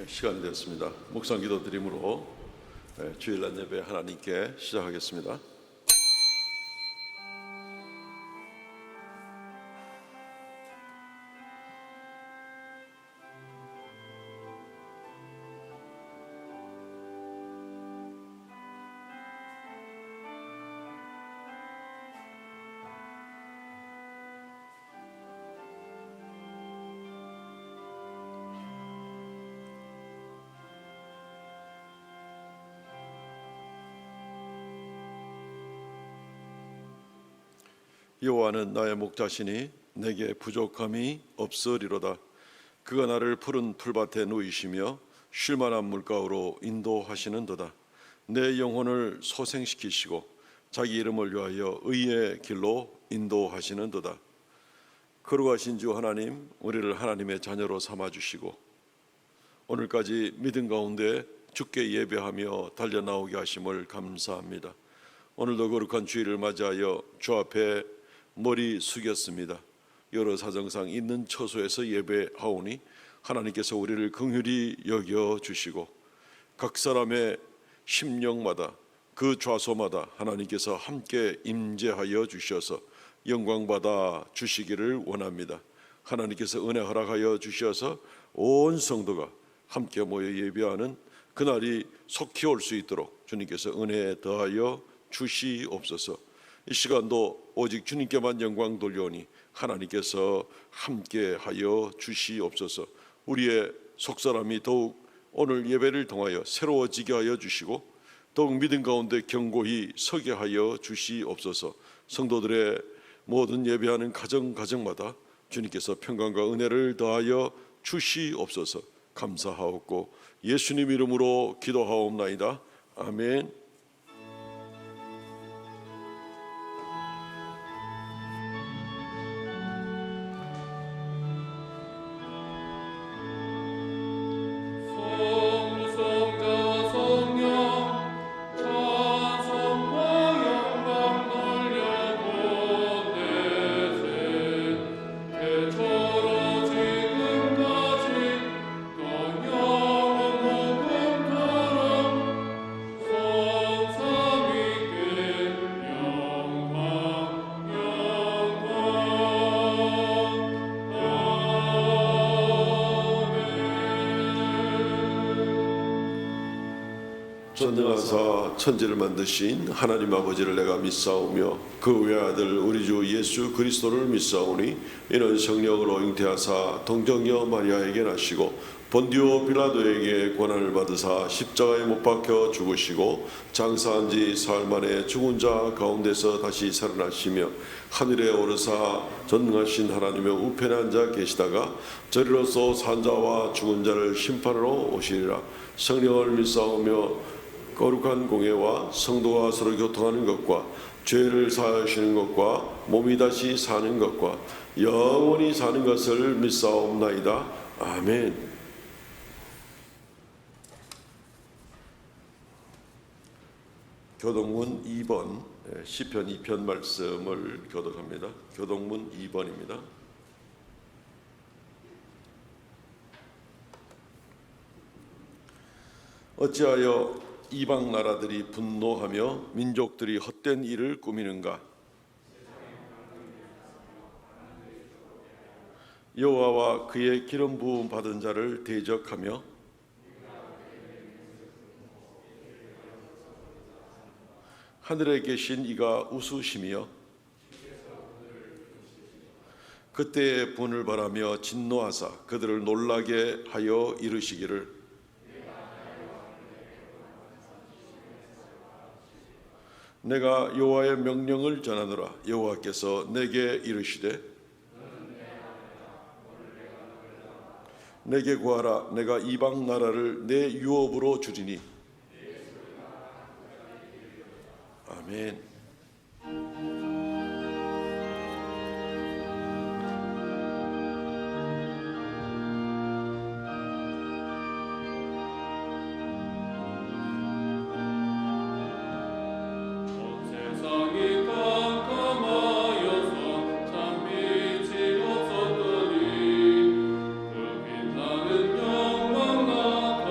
시간이 되었습니다. 묵상 기도 드림으로 주일날 예배 하나님께 시작하겠습니다. 여호와는 나의 목자시니 내게 부족함이 없으리로다. 그가 나를 푸른 풀밭에 누이시며 쉴만한 물가로 인도하시는도다. 내 영혼을 소생시키시고 자기 이름을 위하여 의의 길로 인도하시는도다. 거룩하신 주 하나님, 우리를 하나님의 자녀로 삼아주시고 오늘까지 믿음 가운데 주께 예배하며 달려나오게 하심을 감사합니다. 오늘도 거룩한 주일을 맞이하여 주 앞에 머리 숙였습니다. 여러 사정상 있는 처소에서 예배하오니 하나님께서 우리를 긍휼히 여겨주시고 각 사람의 심령마다 그 좌소마다 하나님께서 함께 임재하여 주셔서 영광받아 주시기를 원합니다. 하나님께서 은혜 허락하여 주셔서 온 성도가 함께 모여 예배하는 그날이 속히 올 수 있도록 주님께서 은혜 더하여 주시옵소서. 이 시간도 오직 주님께만 영광 돌려오니 하나님께서 함께하여 주시옵소서. 우리의 속사람이 더욱 오늘 예배를 통하여 새로워지게 하여 주시고 더욱 믿음 가운데 견고히 서게 하여 주시옵소서. 성도들의 모든 예배하는 가정마다 주님께서 평강과 은혜를 더하여 주시옵소서. 감사하옵고 예수님 이름으로 기도하옵나이다. 아멘. 전능하사 천지를 만드신 하나님 아버지를 내가 믿사오며 그 외아들 우리 주 예수 그리스도를 믿사오니 이는 성령으로 잉태하사 동정녀 마리아에게 나시고 본디오 빌라도에게 고난을 받으사 십자가에 못 박혀 죽으시고 장사한 지 사흘 만에 죽은 자 가운데서 다시 살아나시며 하늘에 오르사 전능하신 하나님의 우편에 앉아 계시다가 저리로서 산 자와 죽은 자를 심판하러 오시리라. 성령을 믿사오며 거룩한 공예와 성도가 서로 교통하는 것과 죄를 사하시는 것과 몸이 다시 사는 것과 영원히 사는 것을 믿사옵나이다. 아멘. 교독문 2번 시편 2편 말씀을 교독합니다. 교독문 2번입니다. 어찌하여 이방 나라들이 분노하며 민족들이 헛된 일을 꾸미는가? 여호와와 그의 기름 부음 받은 자를 대적하며 하늘에 계신 이가 웃으시며 그때의 분을 바라며 진노하사 그들을 놀라게 하여 이르시기를 내가 여호와의 명령을 전하노라. 여호와께서 내게 이르시되 내게 구하라. 내가 이방 나라를 내 유업으로 주리니. 아멘. 참 빛이 없었더니 그 빛나는 영광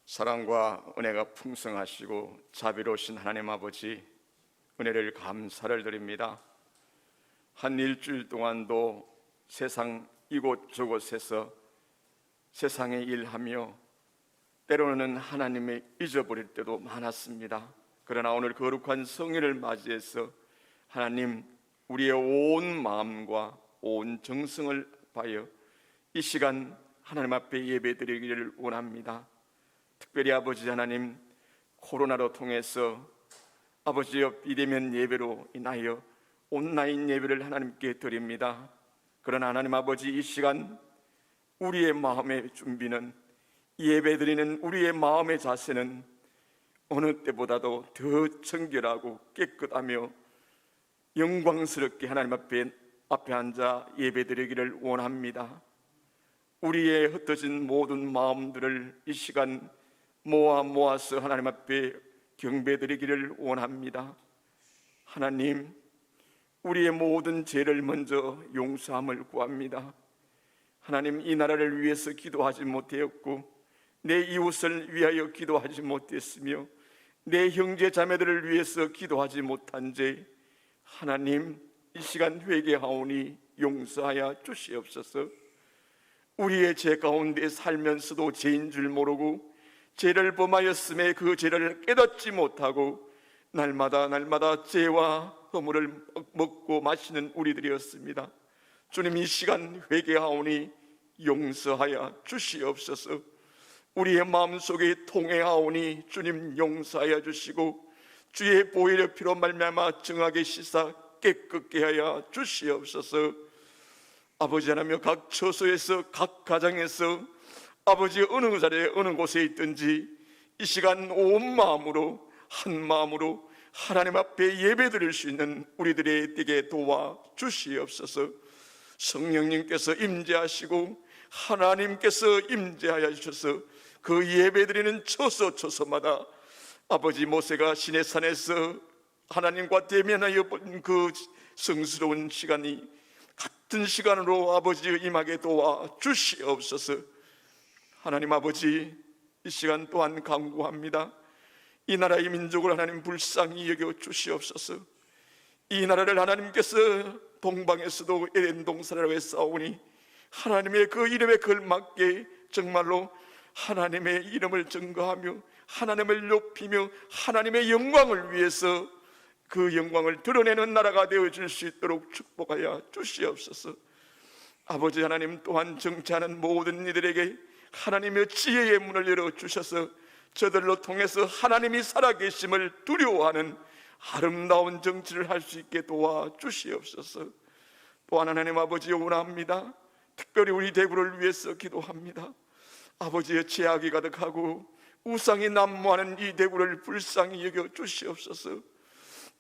사랑과 은혜가 풍성하시고 자비로우신 하나님 아버지, 은혜를 감사를 드립니다. 한 일주일 동안도 세상 이곳저곳에서 세상에 일하며 때로는 하나님을 잊어버릴 때도 많았습니다. 그러나 오늘 거룩한 성일을 맞이해서 하나님, 우리의 온 마음과 온 정성을 다하여 이 시간 하나님 앞에 예배드리기를 원합니다. 특별히 아버지 하나님, 코로나로 통해서 아버지여 비대면 예배로 인하여 온라인 예배를 하나님께 드립니다. 그러나 하나님 아버지, 이 시간 우리의 마음의 준비는, 예배드리는 우리의 마음의 자세는 어느 때보다도 더 청결하고 깨끗하며 영광스럽게 하나님 앞에 앉아 예배드리기를 원합니다. 우리의 흩어진 모든 마음들을 이 시간 모아서 하나님 앞에 경배드리기를 원합니다. 하나님, 우리의 모든 죄를 먼저 용서함을 구합니다. 하나님, 이 나라를 위해서 기도하지 못하였고 내 이웃을 위하여 기도하지 못했으며 내 형제 자매들을 위해서 기도하지 못한 죄, 하나님, 이 시간 회개하오니 용서하여 주시옵소서. 우리의 죄 가운데 살면서도 죄인 줄 모르고 죄를 범하였음에 그 죄를 깨닫지 못하고 날마다 죄와 허물을 먹고 마시는 우리들이었습니다. 주님, 이 시간 회개하오니 용서하여 주시옵소서. 우리의 마음속에 통회하오니 주님 용서하여 주시고 주의 보혈의 피로 말미암아 정하게 씻어 깨끗게 하여 주시옵소서. 아버지 하나님, 각 처소에서 각 가정에서 아버지 어느 자리에 어느 곳에 있든지 이 시간 온 마음으로 한 마음으로 하나님 앞에 예배드릴 수 있는 우리들의 되게 도와 주시옵소서. 성령님께서 임재하시고 하나님께서 임재하여 주셔서 그 예배드리는 처소마다 아버지, 모세가 시내산에서 하나님과 대면하여 본 그 성스러운 시간이 같은 시간으로 아버지 임하게 도와 주시옵소서. 하나님 아버지, 이 시간 또한 간구합니다. 이 나라의 민족을 하나님 불쌍히 여겨 주시옵소서. 이 나라를 하나님께서 동방에서도 에덴 동산이라고 했사오니 하나님의 그 이름에 걸맞게 정말로 하나님의 이름을 증거하며 하나님을 높이며 하나님의 영광을 위해서 그 영광을 드러내는 나라가 되어질 수 있도록 축복하여 주시옵소서. 아버지 하나님, 또한 정치하는 모든 이들에게 하나님의 지혜의 문을 열어주셔서 저들로 통해서 하나님이 살아계심을 두려워하는 아름다운 정치를 할 수 있게 도와주시옵소서. 또한 하나님 아버지, 원합니다. 특별히 우리 대구를 위해서 기도합니다. 아버지의 죄악이 가득하고 우상이 난무하는 이 대구를 불쌍히 여겨 주시옵소서.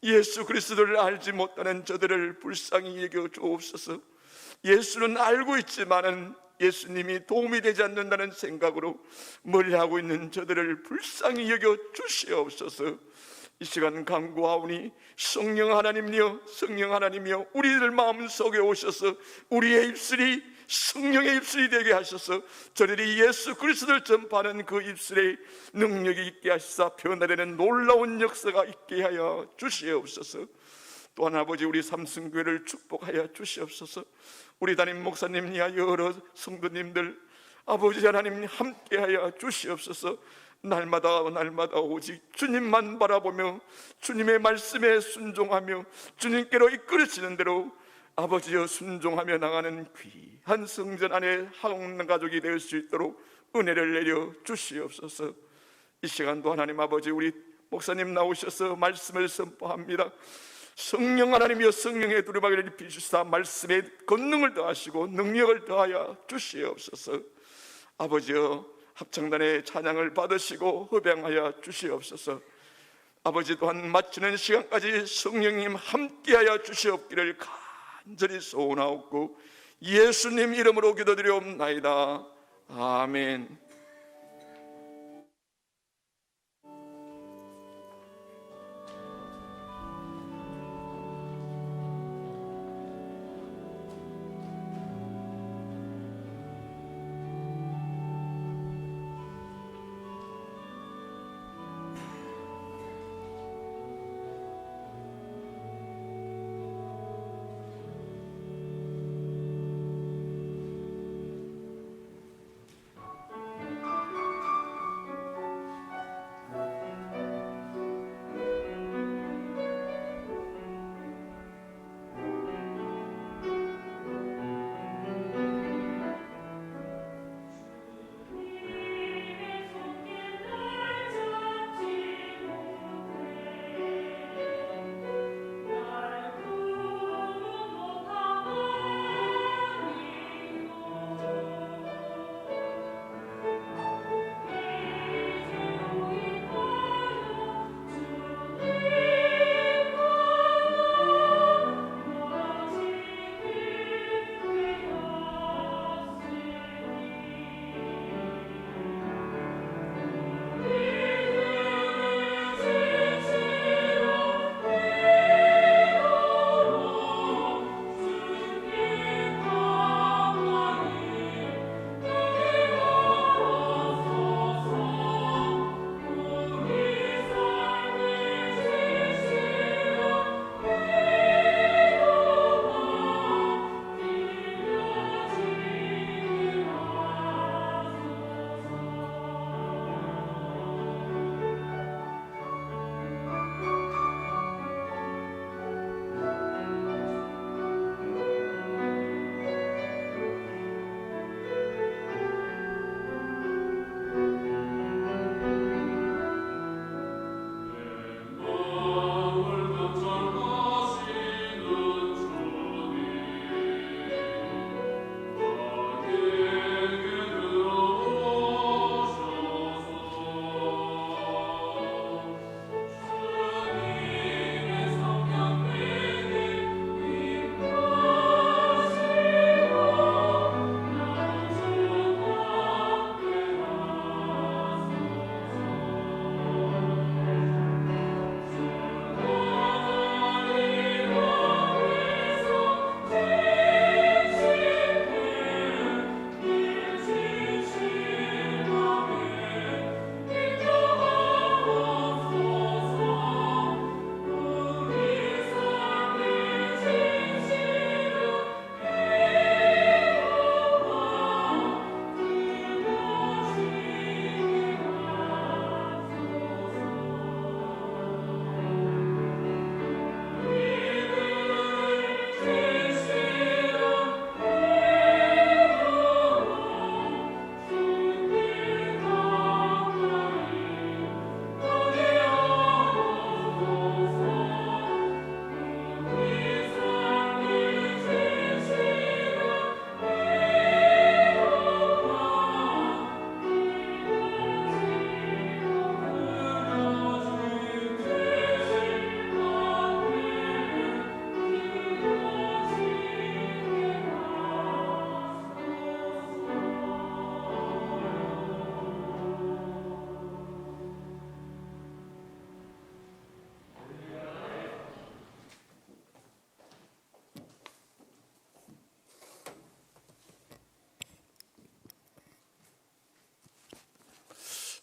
예수 그리스도를 알지 못하는 저들을 불쌍히 여겨 주옵소서. 예수는 알고 있지만은 예수님이 도움이 되지 않는다는 생각으로 멀리하고 있는 저들을 불쌍히 여겨 주시옵소서. 이 시간 간구하오니 성령 하나님이여 우리들 마음속에 오셔서 우리의 입술이 성령의 입술이 되게 하셔서 저들이 예수 그리스도를 전파하는 그 입술에 능력이 있게 하시사 변화되는 놀라운 역사가 있게 하여 주시옵소서. 또한 아버지, 우리 삼성교회를 축복하여 주시옵소서. 우리 담임 목사님이야 여러 성도님들 아버지 하나님 함께하여 주시옵소서. 날마다 오직 주님만 바라보며 주님의 말씀에 순종하며 주님께로 이끌어지는 대로 아버지여 순종하며 나가는 귀한 성전 안에 한 가족이 될 수 있도록 은혜를 내려 주시옵소서. 이 시간도 하나님 아버지, 우리 목사님 나오셔서 말씀을 선포합니다. 성령 하나님이여 성령의 두루마기를 입히시사 말씀에 권능을 더하시고 능력을 더하여 주시옵소서. 아버지여, 합창단의 찬양을 받으시고 허병하여 주시옵소서. 아버지, 또한 마치는 시간까지 성령님 함께하여 주시옵기를 간절히 소원하옵고 예수님 이름으로 기도드리옵나이다. 아멘.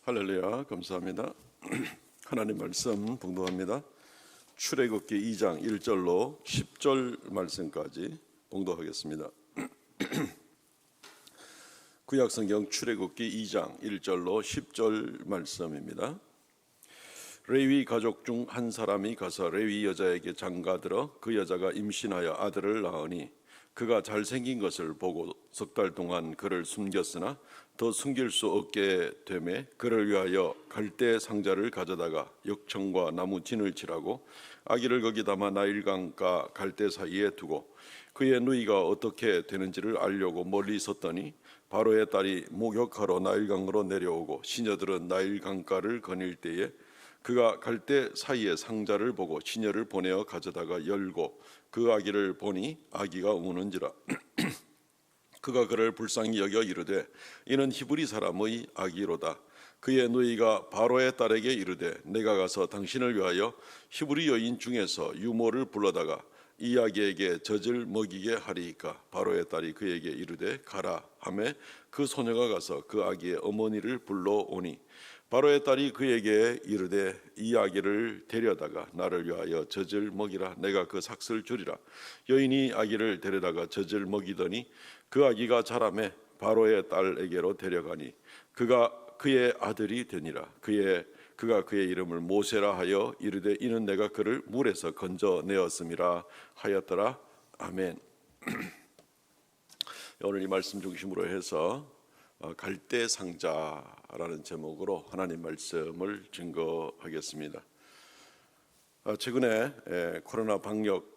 할렐루야, 감사합니다. 하나님 말씀 봉독합니다. 출애굽기 2장 1절로 10절 말씀까지 봉독하겠습니다. 구약성경 출애굽기 2장 1절로 10절 말씀입니다. 레위 가족 중 한 사람이 가서 레위 여자에게 장가들어 그 여자가 임신하여 아들을 낳으니 그가 잘생긴 것을 보고 석 달 동안 그를 숨겼으나 더 숨길 수 없게 되매 그를 위하여 갈대 상자를 가져다가 역청과 나무 진을 칠하고 아기를 거기 담아 나일강가 갈대 사이에 두고 그의 누이가 어떻게 되는지를 알려고 멀리 있었더니 바로의 딸이 목욕하러 나일강으로 내려오고 시녀들은 나일강가를 거닐 때에 그가 갈대 사이에 상자를 보고 시녀를 보내어 가져다가 열고 그 아기를 보니 아기가 우는지라 그가 그를 불쌍히 여겨 이르되 이는 히브리 사람의 아기로다. 그의 누이가 바로의 딸에게 이르되 내가 가서 당신을 위하여 히브리 여인 중에서 유모를 불러다가 이 아기에게 젖을 먹이게 하리이까. 바로의 딸이 그에게 이르되 가라 하매 그 소녀가 가서 그 아기의 어머니를 불러오니 바로의 딸이 그에게 이르되 이 아기를 데려다가 나를 위하여 젖을 먹이라. 내가 그 삭슬 주리라. 여인이 아기를 데려다가 젖을 먹이더니 그 아기가 자라매 바로의 딸에게로 데려가니 그가 그의 아들이 되니라. 그가 그의 이름을 모세라 하여 이르되 이는 내가 그를 물에서 건져내었음이라 하였더라. 아멘. 오늘 이 말씀 중심으로 해서 갈대 상자라는 제목으로 하나님 말씀을 증거하겠습니다. 최근에 코로나 방역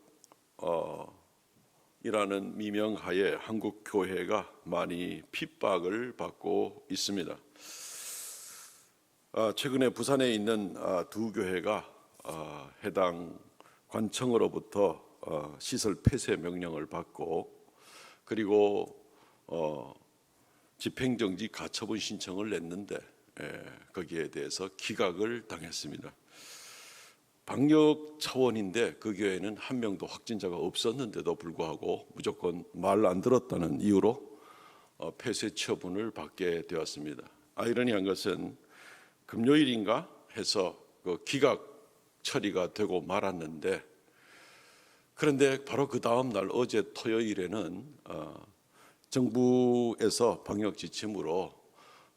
이라는 미명하에 한국 교회가 많이 핍박을 받고 있습니다. 최근에 부산에 있는 두 교회가 해당 관청으로부터 시설 폐쇄 명령을 받고 그리고 집행정지 가처분 신청을 냈는데 거기에 대해서 기각을 당했습니다. 방역 차원인데 그 교회는 한 명도 확진자가 없었는데도 불구하고 무조건 말 안 들었다는 이유로 폐쇄 처분을 받게 되었습니다. 아이러니한 것은 금요일인가 해서 그 기각 처리가 되고 말았는데 그런데 바로 그 다음 날 어제 토요일에는 정부에서 방역 지침으로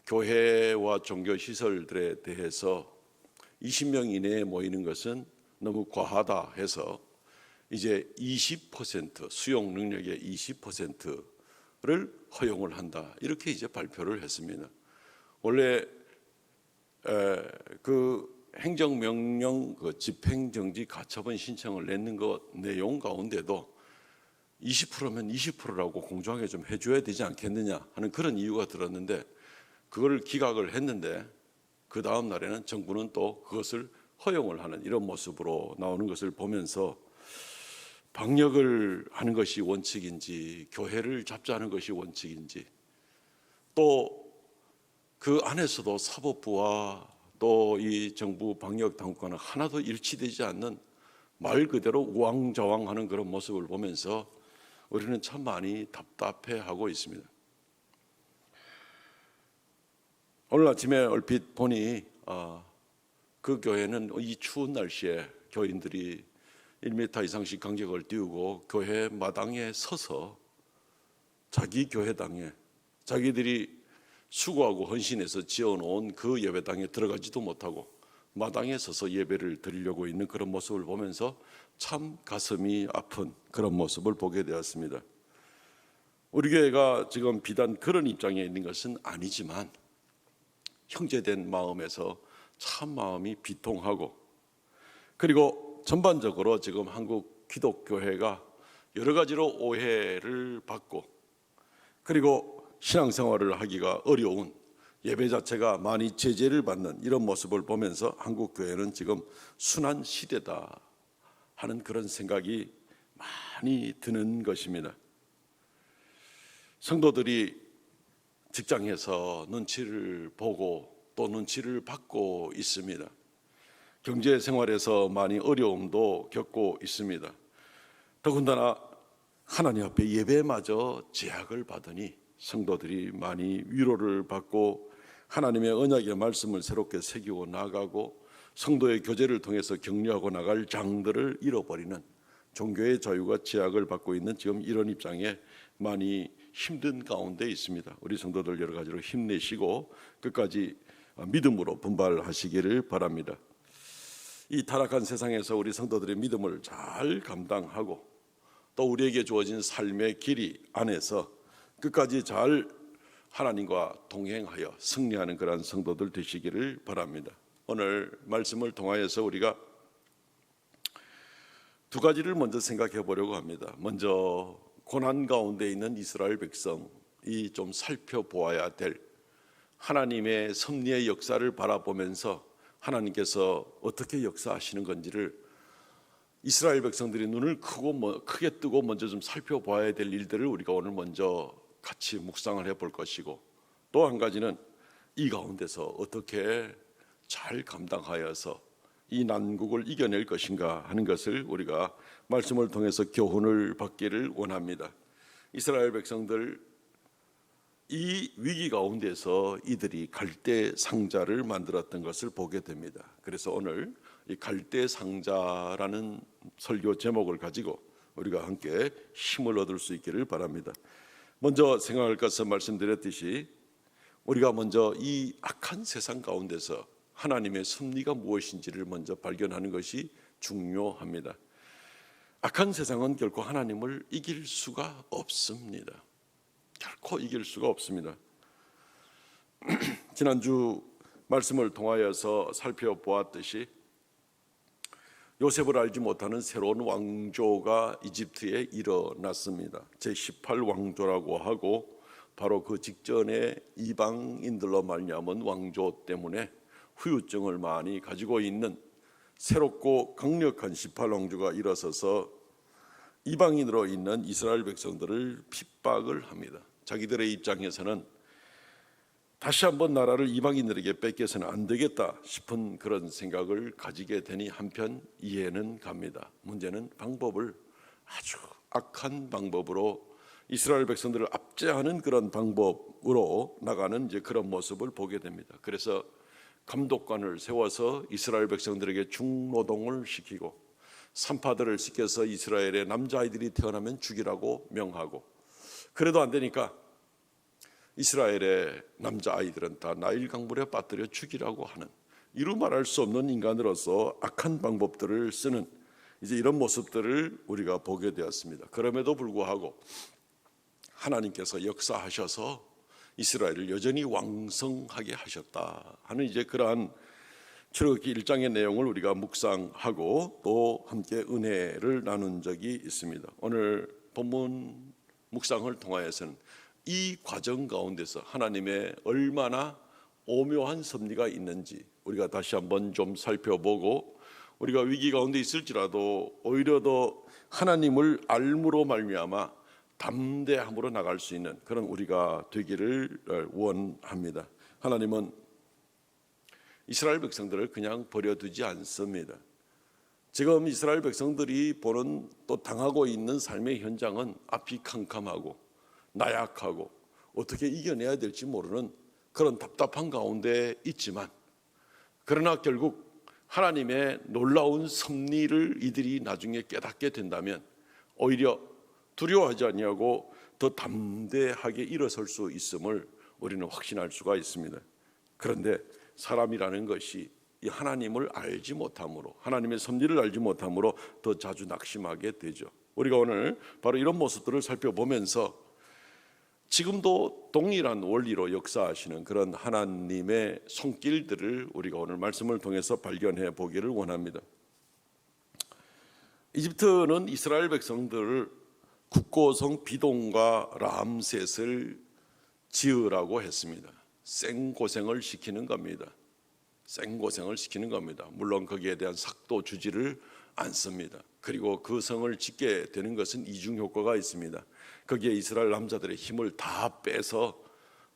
교회와 종교 시설들에 대해서 20명 이내에 모이는 것은 너무 과하다 해서 이제 20% 수용 능력의 20%를 허용을 한다 이렇게 이제 발표를 했습니다. 원래 그 행정명령 그 집행정지 가처분 신청을 냈는 것 내용 가운데도 20%면 20%라고 공정하게 좀 해줘야 되지 않겠느냐 하는 그런 이유가 들었는데 그걸 기각을 했는데 그 다음 날에는 정부는 또 그것을 허용을 하는 이런 모습으로 나오는 것을 보면서 방역을 하는 것이 원칙인지 교회를 잡자는 것이 원칙인지 또 그 안에서도 사법부와 또 이 정부 방역 당국과는 하나도 일치되지 않는 말 그대로 우왕좌왕하는 그런 모습을 보면서 우리는 참 많이 답답해하고 있습니다. 오늘 아침에 얼핏 보니 그 교회는 이 추운 날씨에 교인들이 1m 이상씩 간격을 띄우고 교회 마당에 서서 자기 교회당에 자기들이 수고하고 헌신해서 지어놓은 그 예배당에 들어가지도 못하고 마당에 서서 예배를 드리려고 있는 그런 모습을 보면서 참 가슴이 아픈 그런 모습을 보게 되었습니다. 우리 교회가 지금 비단 그런 입장에 있는 것은 아니지만 형제된 마음에서 참 마음이 비통하고 그리고 전반적으로 지금 한국 기독교회가 여러 가지로 오해를 받고 그리고 신앙생활을 하기가 어려운 예배 자체가 많이 제재를 받는 이런 모습을 보면서 한국 교회는 지금 순환 시대다 하는 그런 생각이 많이 드는 것입니다. 성도들이 직장에서 눈치를 보고 또 눈치를 받고 있습니다. 경제 생활에서 많이 어려움도 겪고 있습니다. 더군다나 하나님 앞에 예배마저 제약을 받으니 성도들이 많이 위로를 받고 하나님의 언약의 말씀을 새롭게 새기고 나가고 성도의 교제를 통해서 격려하고 나갈 장들을 잃어버리는 종교의 자유가 제약을 받고 있는 지금 이런 입장에 많이 힘든 가운데 있습니다. 우리 성도들 여러 가지로 힘내시고 끝까지 믿음으로 분발하시기를 바랍니다. 이 타락한 세상에서 우리 성도들의 믿음을 잘 감당하고 또 우리에게 주어진 삶의 길이 안에서 끝까지 잘 하나님과 동행하여 승리하는 그러한 성도들 되시기를 바랍니다. 오늘 말씀을 통하여서 우리가 두 가지를 먼저 생각해 보려고 합니다. 먼저 고난 가운데 있는 이스라엘 백성이 좀 살펴보아야 될 하나님의 섭리의 역사를 바라보면서 하나님께서 어떻게 역사하시는 건지를 이스라엘 백성들이 눈을 크게 뜨고 먼저 좀 살펴봐야 될 일들을 우리가 오늘 먼저 같이 묵상을 해볼 것이고, 또 한 가지는 이 가운데서 어떻게 잘 감당하여서 이 난국을 이겨낼 것인가 하는 것을 우리가 말씀을 통해서 교훈을 받기를 원합니다. 이스라엘 백성들 이 위기 가운데서 이들이 갈대 상자를 만들었던 것을 보게 됩니다. 그래서 오늘 이 갈대 상자라는 설교 제목을 가지고 우리가 함께 힘을 얻을 수 있기를 바랍니다. 먼저 생각할 것은 말씀드렸듯이 우리가 먼저 이 악한 세상 가운데서 하나님의 섭리가 무엇인지를 먼저 발견하는 것이 중요합니다. 악한 세상은 결코 하나님을 이길 수가 없습니다. 결코 이길 수가 없습니다. 지난주 말씀을 통하여서 살펴보았듯이 요셉을 알지 못하는 새로운 왕조가 이집트에 일어났습니다. 제18왕조라고 하고 바로 그 직전에 이방인들로 말미암은 왕조 때문에 후유증을 많이 가지고 있는 새롭고 강력한 18왕조가 일어서서 이방인으로 있는 이스라엘 백성들을 핍박을 합니다. 자기들의 입장에서는 다시 한번 나라를 이방인들에게 뺏겨서는 안 되겠다 싶은 그런 생각을 가지게 되니 한편 이해는 갑니다. 문제는 방법을 아주 악한 방법으로 이스라엘 백성들을 압제하는 그런 방법으로 나가는 이제 그런 모습을 보게 됩니다. 그래서 감독관을 세워서 이스라엘 백성들에게 중노동을 시키고 산파들을 시켜서 이스라엘의 남자아이들이 태어나면 죽이라고 명하고, 그래도 안 되니까 이스라엘의 남자아이들은 다 나일 강물에 빠뜨려 죽이라고 하는, 이루 말할 수 없는 인간으로서 악한 방법들을 쓰는 이제 이런 모습들을 우리가 보게 되었습니다. 그럼에도 불구하고 하나님께서 역사하셔서 이스라엘을 여전히 왕성하게 하셨다 하는 이제 그러한 출애굽기 1장의 내용을 우리가 묵상하고 또 함께 은혜를 나눈 적이 있습니다. 오늘 본문 묵상을 통하여서는 이 과정 가운데서 하나님의 얼마나 오묘한 섭리가 있는지 우리가 다시 한번 좀 살펴보고, 우리가 위기 가운데 있을지라도 오히려 더 하나님을 알므로 말미암아 담대함으로 나갈 수 있는 그런 우리가 되기를 원합니다. 하나님은 이스라엘 백성들을 그냥 버려두지 않습니다. 지금 이스라엘 백성들이 보는 또 당하고 있는 삶의 현장은 앞이 캄캄하고 나약하고 어떻게 이겨내야 될지 모르는 그런 답답한 가운데 있지만, 그러나 결국 하나님의 놀라운 섭리를 이들이 나중에 깨닫게 된다면 오히려 두려워하지 아니하고 더 담대하게 일어설 수 있음을 우리는 확신할 수가 있습니다. 그런데 사람이라는 것이 이 하나님을 알지 못함으로, 하나님의 섭리를 알지 못함으로 더 자주 낙심하게 되죠. 우리가 오늘 바로 이런 모습들을 살펴보면서 지금도 동일한 원리로 역사하시는 그런 하나님의 손길들을 우리가 오늘 말씀을 통해서 발견해 보기를 원합니다. 이집트는 이스라엘 백성들을 국고성 비동과 람셋을 지으라고 했습니다. 생고생을 시키는 겁니다. 생고생을 시키는 겁니다. 물론 거기에 대한 삭도 주지를 않습니다. 그리고 그 성을 짓게 되는 것은 이중 효과가 있습니다. 거기에 이스라엘 남자들의 힘을 다 빼서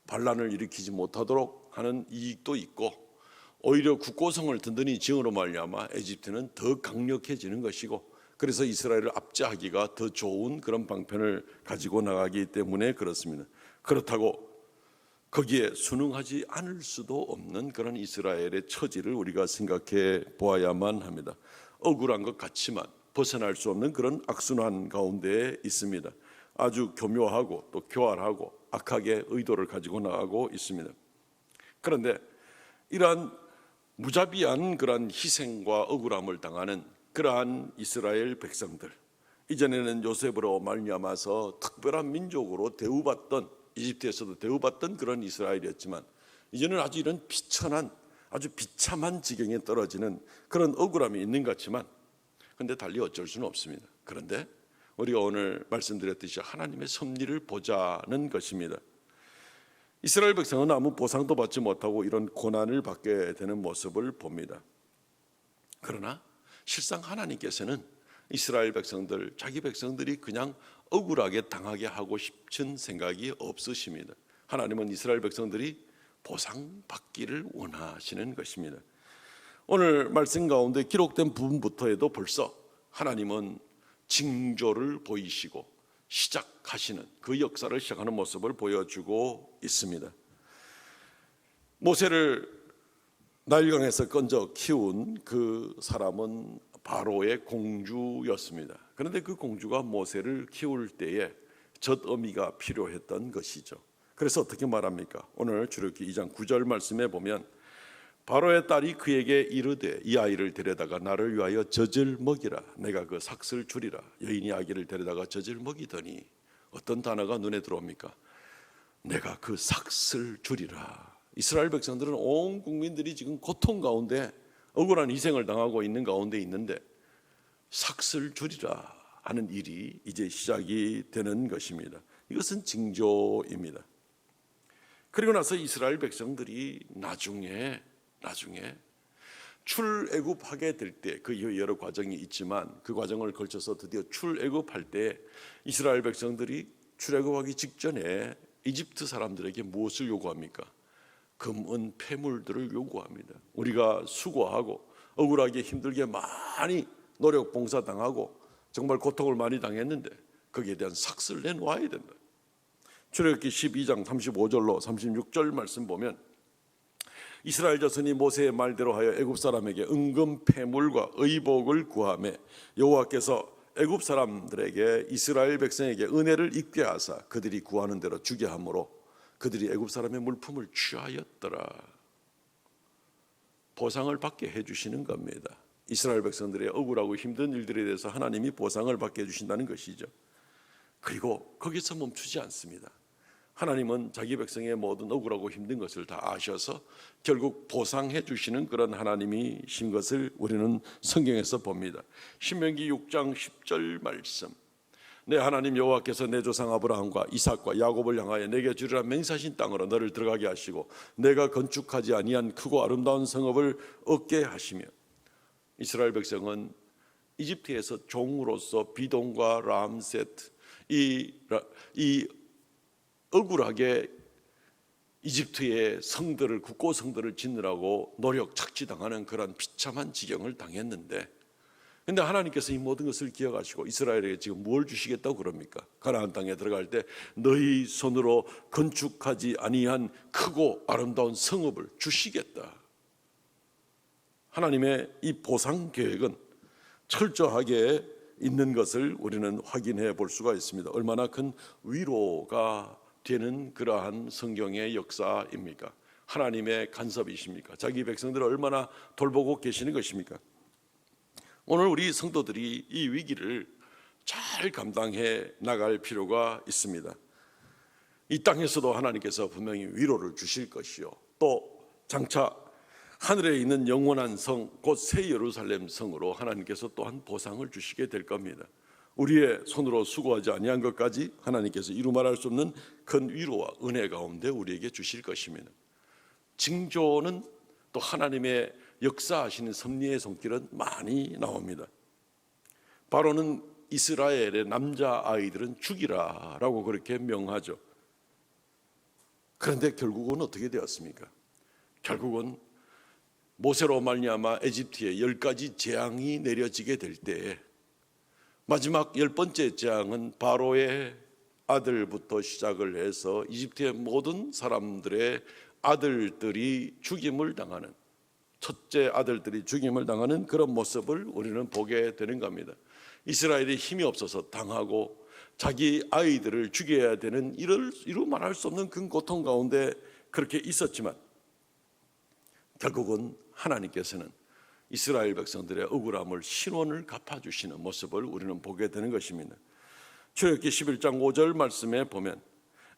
반란을 일으키지 못하도록 하는 이익도 있고, 오히려 국고성을 든든히 지음으로 말미암아 에집트는 더 강력해지는 것이고, 그래서 이스라엘을 압제하기가 더 좋은 그런 방편을 가지고 나가기 때문에 그렇습니다. 그렇다고 거기에 순응하지 않을 수도 없는 그런 이스라엘의 처지를 우리가 생각해 보아야만 합니다. 억울한 것 같지만 벗어날 수 없는 그런 악순환 가운데에 있습니다. 아주 교묘하고 또 교활하고 악하게 의도를 가지고 나가고 있습니다. 그런데 이러한 무자비한 그러한 희생과 억울함을 당하는 그러한 이스라엘 백성들, 이전에는 요셉으로 말미암아서 특별한 민족으로 대우받던, 이집트에서도 대우받던 그런 이스라엘이었지만 이제는 아주 이런 비천한, 아주 비참한 지경에 떨어지는 그런 억울함이 있는 것 같지만, 그런데 달리 어쩔 수는 없습니다. 그런데 우리가 오늘 말씀드렸듯이 하나님의 섭리를 보자는 것입니다. 이스라엘 백성은 아무 보상도 받지 못하고 이런 고난을 받게 되는 모습을 봅니다. 그러나 실상 하나님께서는 이스라엘 백성들, 자기 백성들이 그냥 억울하게 당하게 하고 싶은 생각이 없으십니다. 하나님은 이스라엘 백성들이 보상받기를 원하시는 것입니다. 오늘 말씀 가운데 기록된 부분부터 해도 벌써 하나님은 징조를 보이시고 시작하시는, 그 역사를 시작하는 모습을 보여주고 있습니다. 모세를 나일강에서 건져 키운 그 사람은 바로의 공주였습니다. 그런데 그 공주가 모세를 키울 때에 젖어미가 필요했던 것이죠. 그래서 어떻게 말합니까? 오늘 출애굽기 2장 9절 말씀에 보면 바로의 딸이 그에게 이르되 이 아이를 데려다가 나를 위하여 젖을 먹이라. 내가 그 삭슬 주리라. 여인이 아기를 데려다가 젖을 먹이더니 어떤 단어가 눈에 들어옵니까? 내가 그 삭슬 주리라. 이스라엘 백성들은 온 국민들이 지금 고통 가운데 억울한 희생을 당하고 있는 가운데 있는데 삭슬 주리라 하는 일이 이제 시작이 되는 것입니다. 이것은 징조입니다. 그리고 나서 이스라엘 백성들이 나중에 출애굽하게 될 때, 그 이후 여러 과정이 있지만 그 과정을 걸쳐서 드디어 출애굽할 때 이스라엘 백성들이 출애굽하기 직전에 이집트 사람들에게 무엇을 요구합니까? 금, 은, 폐물들을 요구합니다. 우리가 수고하고 억울하게 힘들게 많이 노력 봉사당하고 정말 고통을 많이 당했는데 거기에 대한 삭슬 내놓아야 된다. 출애굽기 12장 35절로 36절 말씀 보면 이스라엘 자손이 모세의 말대로 하여 애굽 사람에게 은금 폐물과 의복을 구하며 여호와께서 애굽 사람들에게 이스라엘 백성에게 은혜를 입게 하사 그들이 구하는 대로 주게 하므로 그들이 애굽 사람의 물품을 취하였더라. 보상을 받게 해주시는 겁니다. 이스라엘 백성들의 억울하고 힘든 일들에 대해서 하나님이 보상을 받게 해주신다는 것이죠. 그리고 거기서 멈추지 않습니다. 하나님은 자기 백성의 모든 억울하고 힘든 것을 다 아셔서 결국 보상해 주시는 그런 하나님이신 것을 우리는 성경에서 봅니다. 신명기 6장 10절 말씀, 내 하나님 여호와께서 내 조상 아브라함과 이삭과 야곱을 향하여 내게 주리라 맹세하신 땅으로 너를 들어가게 하시고 내가 건축하지 아니한 크고 아름다운 성읍을 얻게 하시며, 이스라엘 백성은 이집트에서 종으로서 비동과 람셋, 이 억울하게 이집트의 성들을, 국고 성들을 짓느라고 노력 착취당하는 그런 비참한 지경을 당했는데, 그런데 하나님께서 이 모든 것을 기억하시고 이스라엘에게 지금 뭘 주시겠다고 그럽니까? 가나안 땅에 들어갈 때 너희 손으로 건축하지 아니한 크고 아름다운 성읍을 주시겠다. 하나님의 이 보상 계획은 철저하게 있는 것을 우리는 확인해 볼 수가 있습니다. 얼마나 큰 위로가 되는 그러한 성경의 역사입니까? 하나님의 간섭이십니까? 자기 백성들을 얼마나 돌보고 계시는 것입니까? 오늘 우리 성도들이 이 위기를 잘 감당해 나갈 필요가 있습니다. 이 땅에서도 하나님께서 분명히 위로를 주실 것이요, 또 장차 하늘에 있는 영원한 성, 곧 새 예루살렘 성으로 하나님께서 또한 보상을 주시게 될 겁니다. 우리의 손으로 수고하지 아니한 것까지 하나님께서 이루 말할 수 없는 큰 위로와 은혜 가운데 우리에게 주실 것입니다. 징조는 또 하나님의 역사하시는 섭리의 손길은 많이 나옵니다. 바로는 이스라엘의 남자아이들은 죽이라라고 그렇게 명하죠. 그런데 결국은 어떻게 되었습니까? 결국은 모세로 말미암아 에집트에 10가지 재앙이 내려지게 될 때에 마지막 10번째 재앙은 바로의 아들부터 시작을 해서 이집트의 모든 사람들의 아들들이 죽임을 당하는, 첫째 아들들이 죽임을 당하는 그런 모습을 우리는 보게 되는 겁니다. 이스라엘이 힘이 없어서 당하고 자기 아이들을 죽여야 되는 이루 말할 수 없는 그 고통 가운데 그렇게 있었지만 결국은 하나님께서는 이스라엘 백성들의 억울함을 신원을 갚아주시는 모습을 우리는 보게 되는 것입니다. 출애굽기 11장 5절 말씀에 보면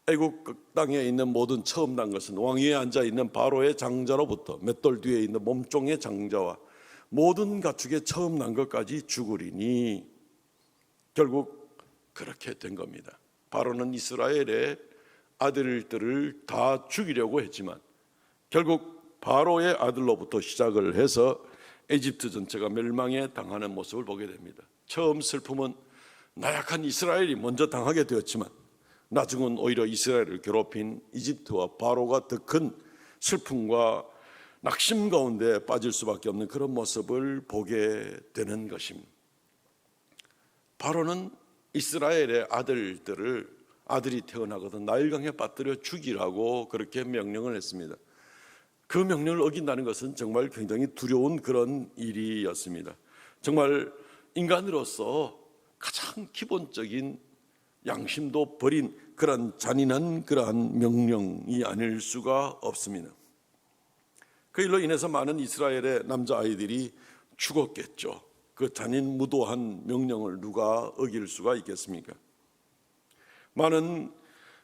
애국 땅에 있는 모든 처음 난 것은 왕위에 앉아 있는 바로의 장자로부터 맷돌 뒤에 있는 몸종의 장자와 모든 가축의 처음 난 것까지 죽으리니, 결국 그렇게 된 겁니다. 바로는 이스라엘의 아들들을 다 죽이려고 했지만 결국 바로의 아들로부터 시작을 해서 에집트 전체가 멸망에 당하는 모습을 보게 됩니다. 처음 슬픔은 나약한 이스라엘이 먼저 당하게 되었지만 나중은 오히려 이스라엘을 괴롭힌 이집트와 바로가 더 큰 슬픔과 낙심 가운데 빠질 수밖에 없는 그런 모습을 보게 되는 것입니다. 바로는 이스라엘의 아들이 태어나거든 나일강에 빠뜨려 죽이라고 그렇게 명령을 했습니다. 그 명령을 어긴다는 것은 정말 굉장히 두려운 그런 일이었습니다. 정말 인간으로서 가장 기본적인 양심도 버린 그런 잔인한 그러한 명령이 아닐 수가 없습니다. 그 일로 인해서 많은 이스라엘의 남자아이들이 죽었겠죠. 그 잔인 무도한 명령을 누가 어길 수가 있겠습니까? 많은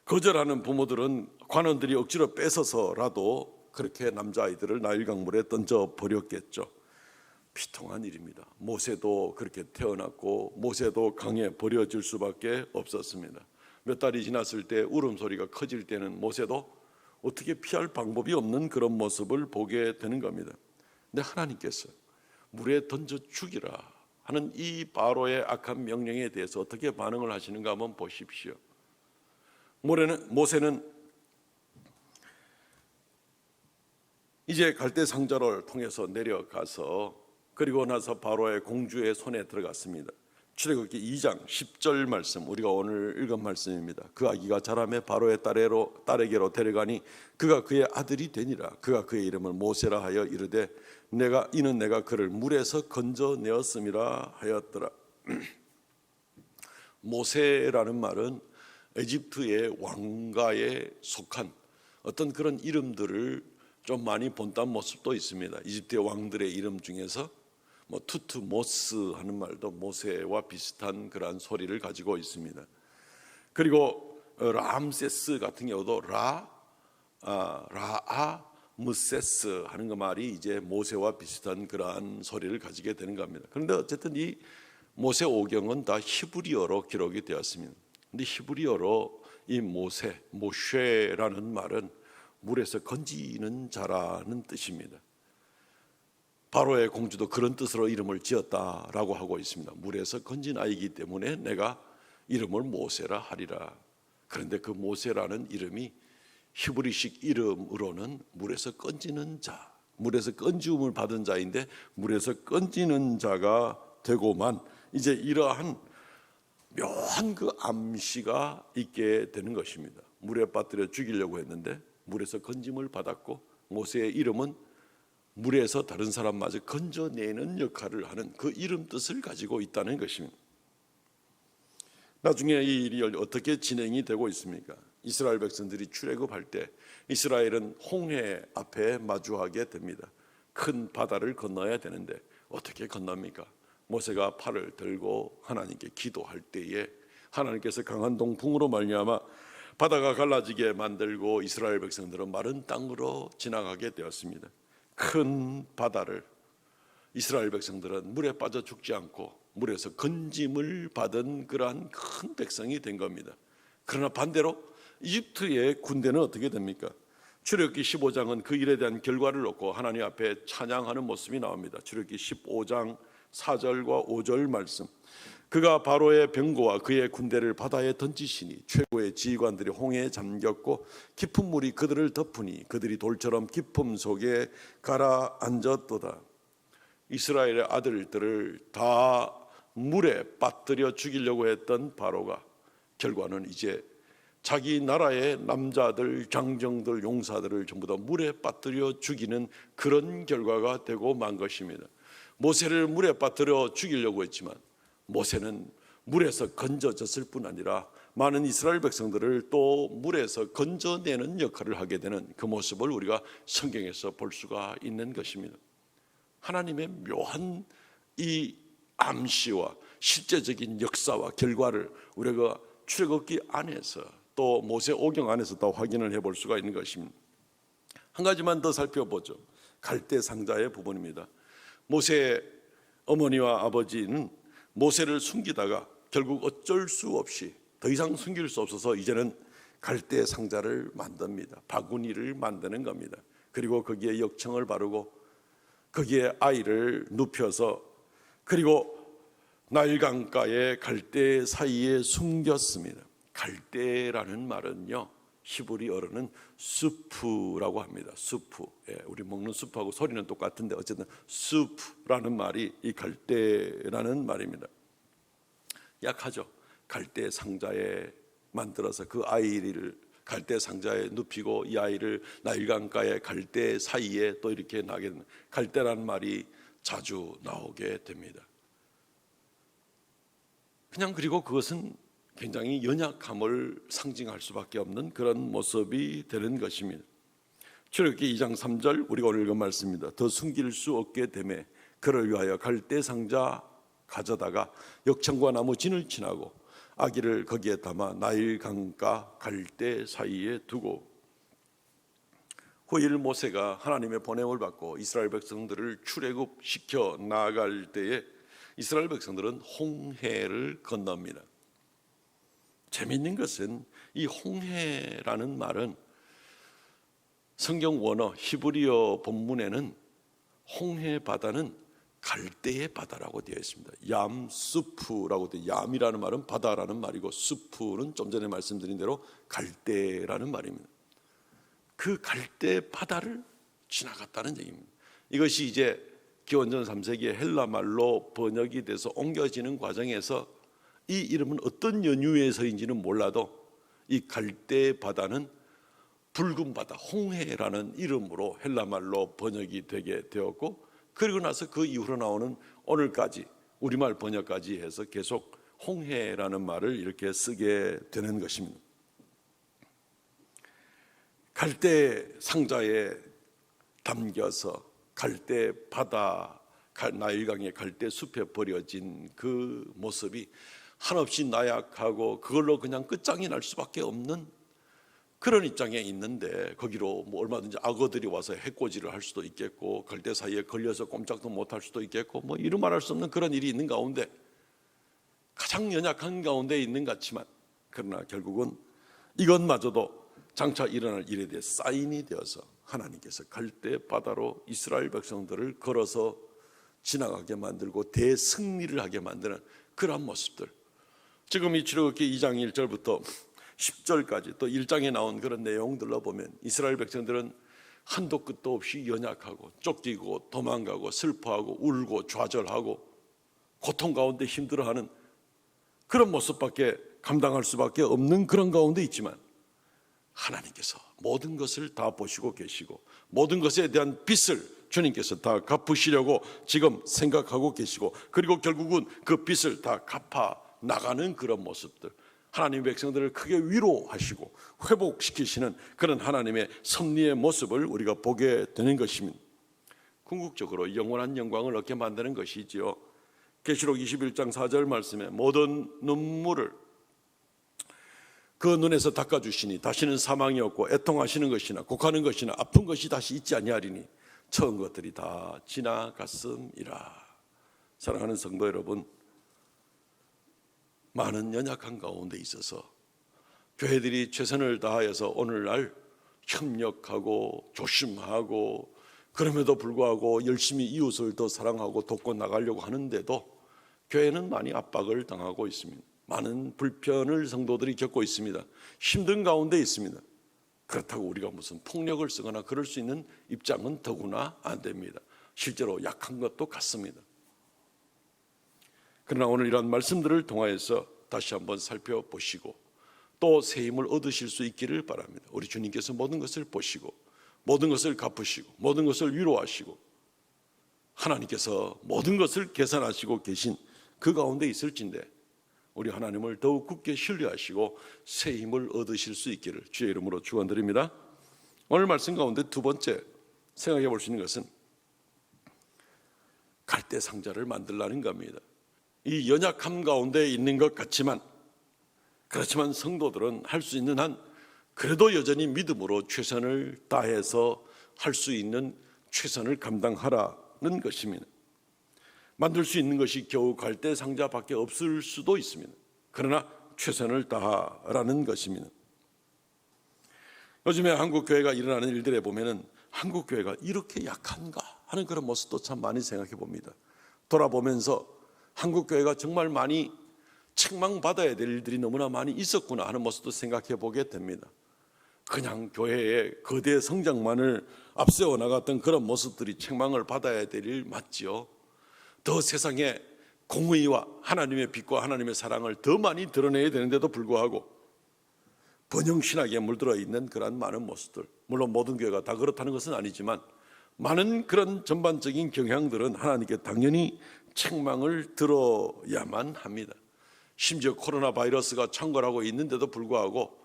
거절하는 부모들은 관원들이 억지로 뺏어서라도 그렇게 남자아이들을 나일강물에 던져버렸겠죠. 비통한 일입니다. 모세도 그렇게 태어났고 모세도 강에 버려질 수밖에 없었습니다. 몇 달이 지났을 때 울음소리가 커질 때는 모세도 어떻게 피할 방법이 없는 그런 모습을 보게 되는 겁니다. 근데 하나님께서 물에 던져 죽이라 하는 이 바로의 악한 명령에 대해서 어떻게 반응을 하시는가 한번 보십시오. 모세는 이제 갈대 상자를 통해서 내려가서 그리고 나서 바로의 공주의 손에 들어갔습니다. 출애굽기 2장 10절 말씀, 우리가 오늘 읽은 말씀입니다. 그 아기가 자라매 바로의 딸에게로 데려가니 그가 그의 아들이 되니라. 그가 그의 이름을 모세라 하여 이르되 이는 내가 그를 물에서 건져내었음이라 하였더라. 모세라는 말은 에집트의 왕가에 속한 어떤 그런 이름들을 좀 많이 본딴 모습도 있습니다. 이집트의 왕들의 이름 중에서 투트모스 하는 말도 모세와 비슷한 그러한 소리를 가지고 있습니다. 그리고 람세스 같은 경우도 라아무세스 하는 그 말이 이제 모세와 비슷한 그러한 소리를 가지게 되는 겁니다. 그런데 어쨌든 이 모세 오경은 다 히브리어로 기록이 되었습니다. 근데 히브리어로 이 모쉐라는 말은 물에서 건지는 자라는 뜻입니다. 바로의 공주도 그런 뜻으로 이름을 지었다라고 하고 있습니다. 물에서 건진 아이이기 때문에 내가 이름을 모세라 하리라. 그런데 그 모세라는 이름이 히브리식 이름으로는 물에서 건지는 자, 물에서 건지움을 받은 자인데 물에서 건지는 자가 되고만 이제 이러한 묘한 그 암시가 있게 되는 것입니다. 물에 빠뜨려 죽이려고 했는데 물에서 건짐을 받았고 모세의 이름은 물에서 다른 사람마저 건져내는 역할을 하는 그 이름 뜻을 가지고 있다는 것입니다. 나중에 이 일이 어떻게 진행이 되고 있습니까? 이스라엘 백성들이 출애굽할 때 이스라엘은 홍해 앞에 마주하게 됩니다. 큰 바다를 건너야 되는데 어떻게 건넙니까? 모세가 팔을 들고 하나님께 기도할 때에 하나님께서 강한 동풍으로 말미암아 바다가 갈라지게 만들고 이스라엘 백성들은 마른 땅으로 지나가게 되었습니다. 큰 바다를 이스라엘 백성들은 물에 빠져 죽지 않고 물에서 건짐을 받은 그러한 큰 백성이 된 겁니다. 그러나 반대로 이집트의 군대는 어떻게 됩니까? 출애굽기 15장은 그 일에 대한 결과를 놓고 하나님 앞에 찬양하는 모습이 나옵니다. 출애굽기 15장 4절과 5절 말씀. 그가 바로의 병거와 그의 군대를 바다에 던지시니 최고의 지휘관들이 홍해에 잠겼고 깊은 물이 그들을 덮으니 그들이 돌처럼 깊음 속에 가라앉았도다. 이스라엘의 아들들을 다 물에 빠뜨려 죽이려고 했던 바로가 결과는 이제 자기 나라의 남자들, 장정들, 용사들을 전부 다 물에 빠뜨려 죽이는 그런 결과가 되고 만 것입니다. 모세를 물에 빠뜨려 죽이려고 했지만 모세는 물에서 건져졌을 뿐 아니라 많은 이스라엘 백성들을 또 물에서 건져내는 역할을 하게 되는 그 모습을 우리가 성경에서 볼 수가 있는 것입니다. 하나님의 묘한 이 암시와 실제적인 역사와 결과를 우리가 출애굽기 안에서 또 모세 오경 안에서 다 확인을 해볼 수가 있는 것입니다. 한 가지만 더 살펴보죠. 갈대 상자의 부분입니다. 모세의 어머니와 아버지는 모세를 숨기다가 결국 어쩔 수 없이 더 이상 숨길 수 없어서 이제는 갈대 상자를 만듭니다. 바구니를 만드는 겁니다. 그리고 거기에 역청을 바르고 거기에 아이를 눕혀서 그리고 나일강가의 갈대 사이에 숨겼습니다. 갈대라는 말은요, 히브리어로는 수프라고 합니다. 수프. 우리 먹는 수프하고 소리는 똑같은데 어쨌든 수프라는 말이 이 갈대라는 말입니다. 약하죠. 갈대 상자에 만들어서 그 아이를 갈대 상자에 눕히고 이 아이를 나일강가의 갈대 사이에 또 이렇게 나게 되는 갈대라는 말이 자주 나오게 됩니다. 그냥 그리고 그것은 굉장히 연약함을 상징할 수밖에 없는 그런 모습이 되는 것입니다. 출애굽기 2장 3절 우리가 오늘 읽은 말씀입니다. 더 숨길 수 없게 되매 그를 위하여 갈대 상자 가져다가 역청과 나무 진을 친하고 아기를 거기에 담아 나일강가 갈대 사이에 두고 후일 모세가 하나님의 보냄을 받고 이스라엘 백성들을 출애굽시켜 나아갈 때에 이스라엘 백성들은 홍해를 건넙니다. 재미있는 것은 이 홍해라는 말은 성경 원어 히브리어 본문에는 홍해 바다는 갈대의 바다라고 되어 있습니다. 얌수프라고 되어 얌이라는 말은 바다라는 말이고 수프는 좀 전에 말씀드린 대로 갈대라는 말입니다. 그 갈대 바다를 지나갔다는 얘기입니다. 이것이 이제 기원전 3세기에 헬라 말로 번역이 돼서 옮겨지는 과정에서 이 이름은 어떤 연유에서인지는 몰라도 이 갈대 바다는 붉은 바다, 홍해라는 이름으로 헬라 말로 번역이 되게 되었고 그리고 나서 그 이후로 나오는 오늘까지 우리말 번역까지 해서 계속 홍해라는 말을 이렇게 쓰게 되는 것입니다. 갈대 상자에 담겨서 갈대 바다, 나일강의 갈대 숲에 버려진 그 모습이 한없이 나약하고 그걸로 그냥 끝장이 날 수밖에 없는 그런 입장에 있는데 거기로 뭐 얼마든지 악어들이 와서 해코지를 할 수도 있겠고 갈대 사이에 걸려서 꼼짝도 못할 수도 있겠고 뭐 이루 말할 수 없는 그런 일이 있는 가운데 가장 연약한 가운데 있는 것 같지만 그러나 결국은 이것마저도 장차 일어날 일에 대해 사인이 되어서 하나님께서 갈대 바다로 이스라엘 백성들을 걸어서 지나가게 만들고 대승리를 하게 만드는 그런 모습들, 지금 이 출애굽기 2장 1절부터 10절까지 또 1장에 나온 그런 내용들로 보면 이스라엘 백성들은 한도 끝도 없이 연약하고 쫓기고 도망가고 슬퍼하고 울고 좌절하고 고통 가운데 힘들어하는 그런 모습밖에 감당할 수밖에 없는 그런 가운데 있지만 하나님께서 모든 것을 다 보시고 계시고 모든 것에 대한 빚을 주님께서 다 갚으시려고 지금 생각하고 계시고 그리고 결국은 그 빚을 다 갚아 나가는 그런 모습들, 하나님의 백성들을 크게 위로하시고 회복시키시는 그런 하나님의 섭리의 모습을 우리가 보게 되는 것입니다. 궁극적으로 영원한 영광을 얻게 만드는 것이지요. 계시록 21장 4절 말씀에 모든 눈물을 그 눈에서 닦아주시니 다시는 사망이 없고 애통하시는 것이나 곡하는 것이나 아픈 것이 다시 있지 아니하리니 처음 것들이 다 지나갔음이라. 사랑하는 성도 여러분, 많은 연약한 가운데 있어서 교회들이 최선을 다하여서 오늘날 협력하고 조심하고 그럼에도 불구하고 열심히 이웃을 더 사랑하고 돕고 나가려고 하는데도 교회는 많이 압박을 당하고 있습니다. 많은 불편을 성도들이 겪고 있습니다. 힘든 가운데 있습니다. 그렇다고 우리가 무슨 폭력을 쓰거나 그럴 수 있는 입장은 더구나 안 됩니다. 실제로 약한 것도 같습니다. 그러나 오늘 이런 말씀들을 통하여서 다시 한번 살펴보시고 또 새 힘을 얻으실 수 있기를 바랍니다. 우리 주님께서 모든 것을 보시고 모든 것을 갚으시고 모든 것을 위로하시고 하나님께서 모든 것을 계산하시고 계신 그 가운데 있을진데 우리 하나님을 더욱 굳게 신뢰하시고 새 힘을 얻으실 수 있기를 주의 이름으로 축원드립니다. 오늘 말씀 가운데 두 번째 생각해 볼 수 있는 것은 갈대 상자를 만들라는 겁니다. 이 연약함 가운데 있는 것 같지만 그렇지만 성도들은 할 수 있는 한 그래도 여전히 믿음으로 최선을 다해서 할 수 있는 최선을 감당하라는 것입니다. 만들 수 있는 것이 겨우 갈대 상자밖에 없을 수도 있습니다. 그러나 최선을 다하라는 것입니다. 요즘에 한국 교회가 일어나는 일들에 보면은 한국 교회가 이렇게 약한가 하는 그런 모습도 참 많이 생각해 봅니다. 돌아보면서 한국 교회가 정말 많이 책망받아야 될 일들이 너무나 많이 있었구나 하는 모습도 생각해 보게 됩니다. 그냥 교회의 거대 성장만을 앞세워 나갔던 그런 모습들이 책망을 받아야 될 일 맞지요. 더 세상에 공의와 하나님의 빛과 하나님의 사랑을 더 많이 드러내야 되는데도 불구하고 번영신학에 물들어 있는 그런 많은 모습들, 물론 모든 교회가 다 그렇다는 것은 아니지만 많은 그런 전반적인 경향들은 하나님께 당연히 책망을 들어야만 합니다. 심지어 코로나 바이러스가 창궐하고 있는데도 불구하고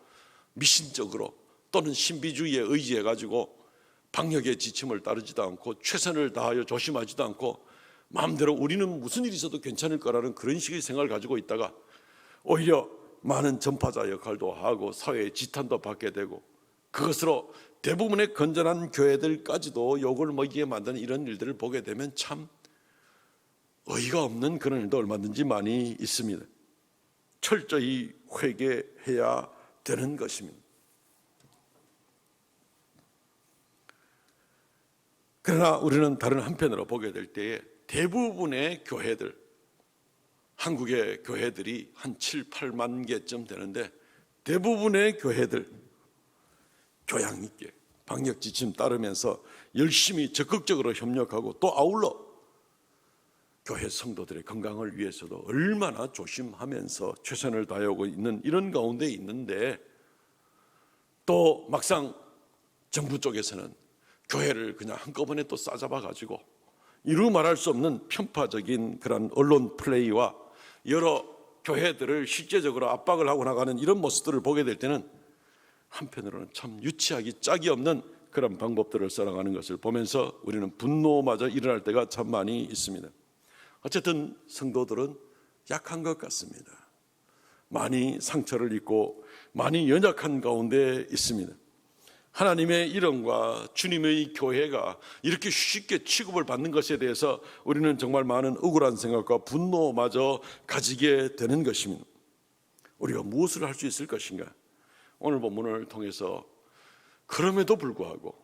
미신적으로 또는 신비주의에 의지해 가지고 방역의 지침을 따르지도 않고 최선을 다하여 조심하지도 않고 마음대로 우리는 무슨 일이 있어도 괜찮을 거라는 그런 식의 생각을 가지고 있다가 오히려 많은 전파자 역할도 하고 사회의 지탄도 받게 되고 그것으로 대부분의 건전한 교회들까지도 욕을 먹이게 만드는 이런 일들을 보게 되면 참 어이가 없는 그런 일도 얼마든지 많이 있습니다. 철저히 회개해야 되는 것입니다. 그러나 우리는 다른 한편으로 보게 될 때에 대부분의 교회들, 한국의 교회들이 한 7, 8만 개쯤 되는데 대부분의 교회들 교양 있게 방역 지침 따르면서 열심히 적극적으로 협력하고 또 아울러 교회 성도들의 건강을 위해서도 얼마나 조심하면서 최선을 다하고 있는 이런 가운데 있는데 또 막상 정부 쪽에서는 교회를 그냥 한꺼번에 또 싸잡아 가지고 이루 말할 수 없는 편파적인 그런 언론 플레이와 여러 교회들을 실제적으로 압박을 하고 나가는 이런 모습들을 보게 될 때는 한편으로는 참 유치하기 짝이 없는 그런 방법들을 써나가는 것을 보면서 우리는 분노마저 일어날 때가 참 많이 있습니다. 어쨌든 성도들은 약한 것 같습니다. 많이 상처를 입고 많이 연약한 가운데 있습니다. 하나님의 이름과 주님의 교회가 이렇게 쉽게 취급을 받는 것에 대해서 우리는 정말 많은 억울한 생각과 분노마저 가지게 되는 것입니다. 우리가 무엇을 할 수 있을 것인가? 오늘 본문을 통해서 그럼에도 불구하고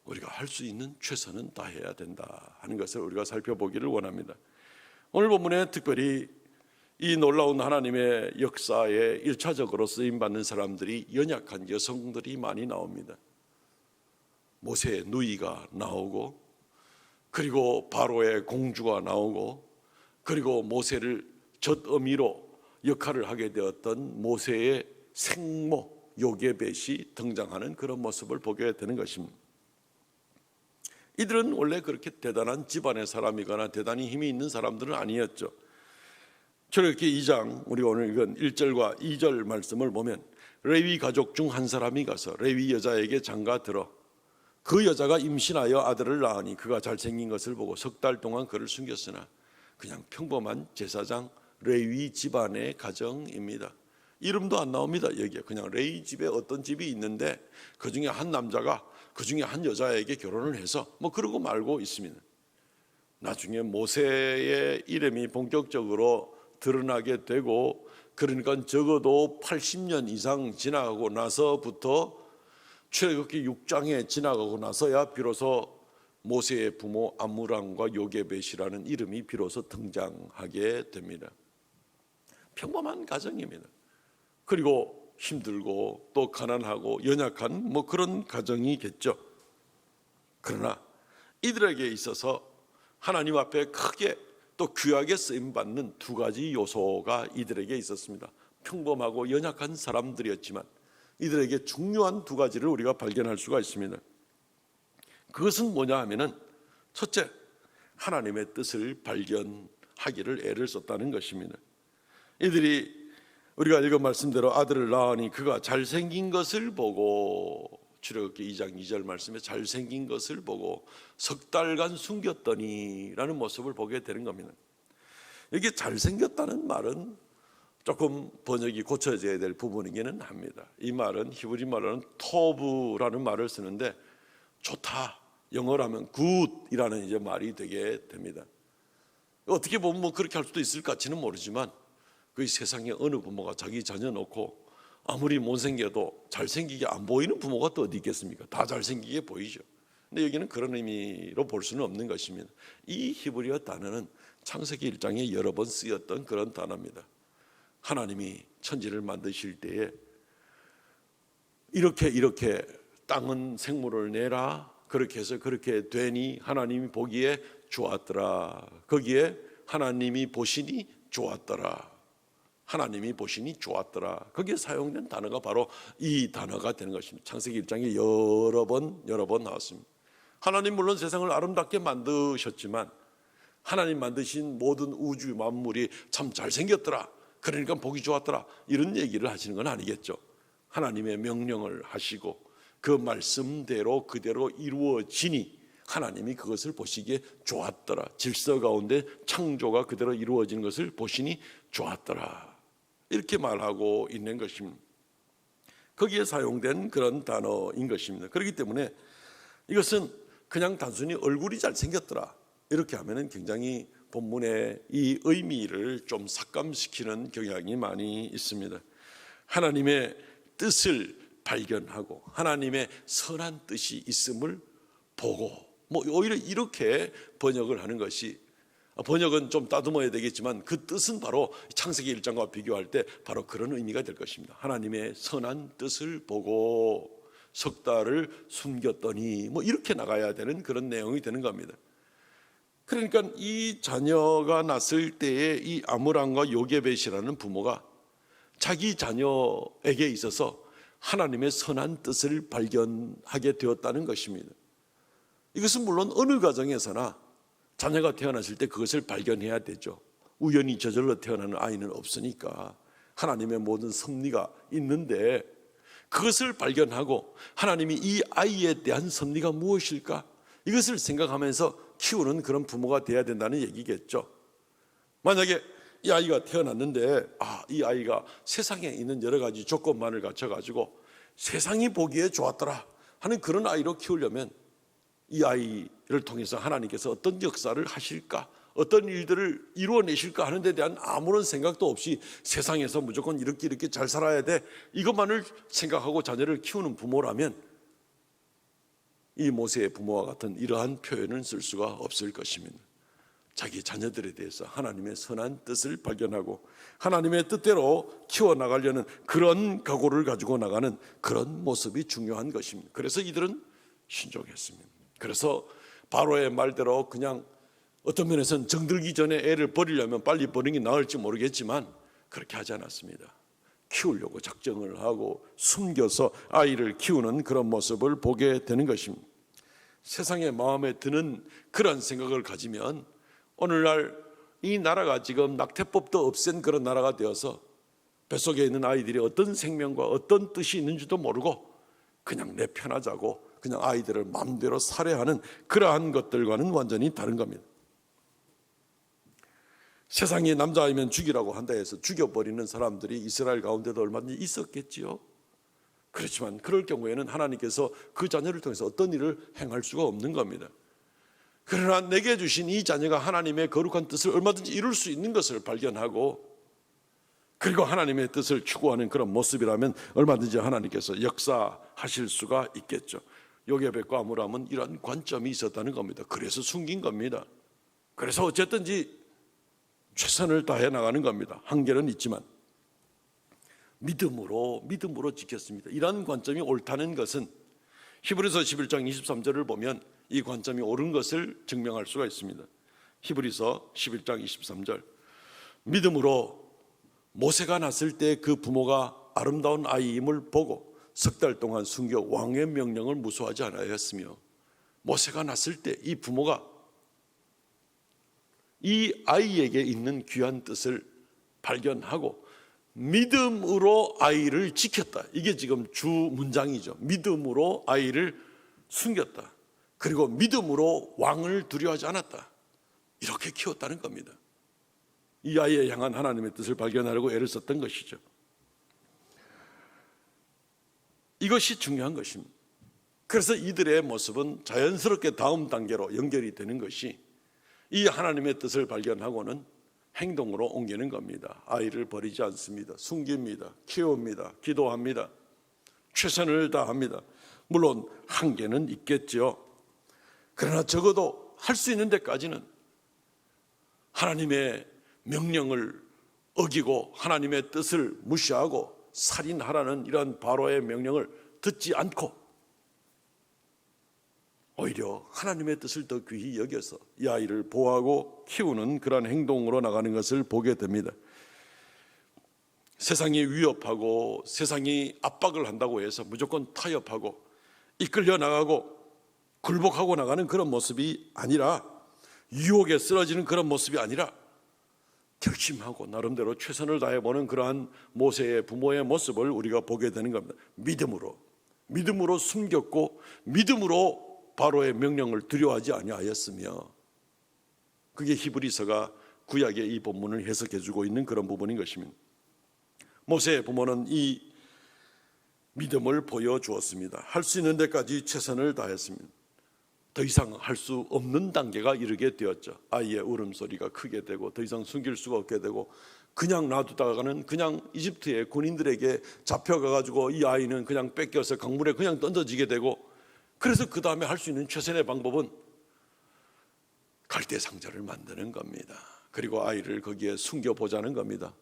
우리가 할 수 있는 최선은 다해야 된다 하는 것을 우리가 살펴보기를 원합니다. 오늘 본문에 특별히 이 놀라운 하나님의 역사에 1차적으로 쓰임받는 사람들이 연약한 여성들이 많이 나옵니다. 모세의 누이가 나오고 그리고 바로의 공주가 나오고 그리고 모세를 젖어미로 역할을 하게 되었던 모세의 생모 요게벳이 등장하는 그런 모습을 보게 되는 것입니다. 이들은 원래 그렇게 대단한 집안의 사람이거나 대단히 힘이 있는 사람들은 아니었죠. 출애굽기 2장 우리가 오늘 읽은 1절과 2절 말씀을 보면 레위 가족 중 한 사람이 가서 레위 여자에게 장가들어 그 여자가 임신하여 아들을 낳으니 그가 잘생긴 것을 보고 석 달 동안 그를 숨겼으나 그냥 평범한 제사장 레위 집안의 가정입니다. 이름도 안 나옵니다. 여기에 그냥 레위 집에 어떤 집이 있는데 그 중에 한 남자가 그 중에 한 여자에게 결혼을 해서 뭐 그러고 말고 있습니다. 나중에 모세의 이름이 본격적으로 드러나게 되고 그러니까 적어도 80년 이상 지나고 나서부터 출애굽기 6장에 지나가고 나서야 비로소 모세의 부모 암므람과 요게벳이라는 이름이 비로소 등장하게 됩니다. 평범한 가정입니다. 그리고 힘들고 또 가난하고 연약한 뭐 그런 가정이겠죠. 그러나 이들에게 있어서 하나님 앞에 크게 또 귀하게 쓰임받는 두 가지 요소가 이들에게 있었습니다. 평범하고 연약한 사람들이었지만 이들에게 중요한 두 가지를 우리가 발견할 수가 있습니다. 그것은 뭐냐 하면은 첫째, 하나님의 뜻을 발견하기를 애를 썼다는 것입니다. 이들이 우리가 읽은 말씀대로 아들을 낳으니 그가 잘생긴 것을 보고, 출애굽기 2장 2절 말씀에 잘생긴 것을 보고 석 달간 숨겼더니 라는 모습을 보게 되는 겁니다. 여기 잘생겼다는 말은 조금 번역이 고쳐져야 될 부분이기는 합니다. 이 말은 히브리 말로는 토브라는 말을 쓰는데 좋다, 영어라면 굿이라는 이제 말이 되게 됩니다. 어떻게 보면 뭐 그렇게 할 수도 있을까지는 모르지만 그 세상에 어느 부모가 자기 자녀 놓고 아무리 못생겨도 잘생기게 안 보이는 부모가 또 어디 있겠습니까? 다 잘생기게 보이죠. 근데 여기는 그런 의미로 볼 수는 없는 것입니다. 이 히브리어 단어는 창세기 1장에 여러 번 쓰였던 그런 단어입니다. 하나님이 천지를 만드실 때에 이렇게 땅은 생물을 내라, 그렇게 해서 그렇게 되니 하나님이 보기에 좋았더라. 거기에 하나님이 보시니 좋았더라. 하나님이 보시니 좋았더라. 거기에 사용된 단어가 바로 이 단어가 되는 것입니다. 창세기 1장에 여러 번 나왔습니다. 하나님 물론 세상을 아름답게 만드셨지만 하나님 만드신 모든 우주 만물이 참 잘생겼더라, 그러니까 보기 좋았더라, 이런 얘기를 하시는 건 아니겠죠. 하나님의 명령을 하시고 그 말씀대로 그대로 이루어지니 하나님이 그것을 보시기에 좋았더라. 질서 가운데 창조가 그대로 이루어진 것을 보시니 좋았더라. 이렇게 말하고 있는 것입니다. 거기에 사용된 그런 단어인 것입니다. 그렇기 때문에 이것은 그냥 단순히 얼굴이 잘생겼더라 이렇게 하면은 굉장히 본문의 이 의미를 좀 삭감시키는 경향이 많이 있습니다. 하나님의 뜻을 발견하고 하나님의 선한 뜻이 있음을 보고, 뭐 오히려 이렇게 번역을 하는 것이, 번역은 좀 따듬어야 되겠지만 그 뜻은 바로 창세기 1장과 비교할 때 바로 그런 의미가 될 것입니다. 하나님의 선한 뜻을 보고 석 달을 숨겼더니, 뭐 이렇게 나가야 되는 그런 내용이 되는 겁니다. 그러니까 이 자녀가 났을 때에 이 아므람과 요게벳이라는 부모가 자기 자녀에게 있어서 하나님의 선한 뜻을 발견하게 되었다는 것입니다. 이것은 물론 어느 가정에서나 자녀가 태어났을 때 그것을 발견해야 되죠. 우연히 저절로 태어나는 아이는 없으니까 하나님의 모든 섭리가 있는데 그것을 발견하고 하나님이 이 아이에 대한 섭리가 무엇일까? 이것을 생각하면서 키우는 그런 부모가 돼야 된다는 얘기겠죠. 만약에 이 아이가 태어났는데 이 아이가 세상에 있는 여러 가지 조건만을 갖춰가지고 세상이 보기에 좋았더라 하는 그런 아이로 키우려면 이 아이를 통해서 하나님께서 어떤 역사를 하실까, 어떤 일들을 이루어내실까 하는 데 대한 아무런 생각도 없이 세상에서 무조건 이렇게 잘 살아야 돼, 이것만을 생각하고 자녀를 키우는 부모라면 이 모세의 부모와 같은 이러한 표현을 쓸 수가 없을 것입니다. 자기 자녀들에 대해서 하나님의 선한 뜻을 발견하고 하나님의 뜻대로 키워나가려는 그런 각오를 가지고 나가는 그런 모습이 중요한 것입니다. 그래서 이들은 신족했습니다. 그래서 바로의 말대로 그냥 어떤 면에서는 정들기 전에 애를 버리려면 빨리 버리는 게 나을지 모르겠지만 그렇게 하지 않았습니다. 키우려고 작정을 하고 숨겨서 아이를 키우는 그런 모습을 보게 되는 것입니다. 세상에 마음에 드는 그런 생각을 가지면 오늘날 이 나라가 지금 낙태법도 없앤 그런 나라가 되어서 뱃속에 있는 아이들이 어떤 생명과 어떤 뜻이 있는지도 모르고 그냥 내 편하자고 그냥 아이들을 마음대로 살해하는 그러한 것들과는 완전히 다른 겁니다. 세상에 남자아이면 죽이라고 한다 해서 죽여버리는 사람들이 이스라엘 가운데도 얼마든지 있었겠지요. 그렇지만 그럴 경우에는 하나님께서 그 자녀를 통해서 어떤 일을 행할 수가 없는 겁니다. 그러나 내게 주신 이 자녀가 하나님의 거룩한 뜻을 얼마든지 이룰 수 있는 것을 발견하고 그리고 하나님의 뜻을 추구하는 그런 모습이라면 얼마든지 하나님께서 역사하실 수가 있겠죠. 요게벳과 아므람은 이런 관점이 있었다는 겁니다. 그래서 숨긴 겁니다. 그래서 어쨌든지 최선을 다해 나가는 겁니다. 한계는 있지만 믿음으로 지켰습니다. 이런 관점이 옳다는 것은 히브리서 11장 23절을 보면 이 관점이 옳은 것을 증명할 수가 있습니다. 히브리서 11장 23절, 믿음으로 모세가 낳았을 때 그 부모가 아름다운 아이임을 보고 석 달 동안 숨겨 왕의 명령을 무소하지 않았으며, 모세가 낳았을 때 이 부모가 이 아이에게 있는 귀한 뜻을 발견하고 믿음으로 아이를 지켰다. 이게 지금 주 문장이죠. 믿음으로 아이를 숨겼다. 그리고 믿음으로 왕을 두려워하지 않았다. 이렇게 키웠다는 겁니다. 이 아이에 향한 하나님의 뜻을 발견하려고 애를 썼던 것이죠. 이것이 중요한 것입니다. 그래서 이들의 모습은 자연스럽게 다음 단계로 연결이 되는 것이, 이 하나님의 뜻을 발견하고는 행동으로 옮기는 겁니다. 아이를 버리지 않습니다. 숨깁니다. 키웁니다. 기도합니다. 최선을 다합니다. 물론 한계는 있겠죠. 그러나 적어도 할 수 있는 데까지는 하나님의 명령을 어기고 하나님의 뜻을 무시하고 살인하라는 이러한 바로의 명령을 듣지 않고 오히려 하나님의 뜻을 더 귀히 여겨서 이 아이를 보호하고 키우는 그러한 행동으로 나가는 것을 보게 됩니다. 세상이 위협하고 세상이 압박을 한다고 해서 무조건 타협하고 이끌려 나가고 굴복하고 나가는 그런 모습이 아니라, 유혹에 쓰러지는 그런 모습이 아니라 결심하고 나름대로 최선을 다해보는 그러한 모세의 부모의 모습을 우리가 보게 되는 겁니다. 믿음으로 숨겼고 믿음으로 바로의 명령을 두려워하지 아니하였으며, 그게 히브리서가 구약의 이 본문을 해석해주고 있는 그런 부분인 것입니다. 모세의 부모는 이 믿음을 보여주었습니다. 할 수 있는 데까지 최선을 다했습니다. 더 이상 할 수 없는 단계가 이르게 되었죠. 아이의 울음소리가 크게 되고 더 이상 숨길 수가 없게 되고, 그냥 놔두다가는 그냥 이집트의 군인들에게 잡혀가가지고 이 아이는 그냥 뺏겨서 강물에 그냥 던져지게 되고, 그래서 그 다음에 할 수 있는 최선의 방법은 갈대 상자를 만드는 겁니다. 그리고 아이를 거기에 숨겨보자는 겁니다.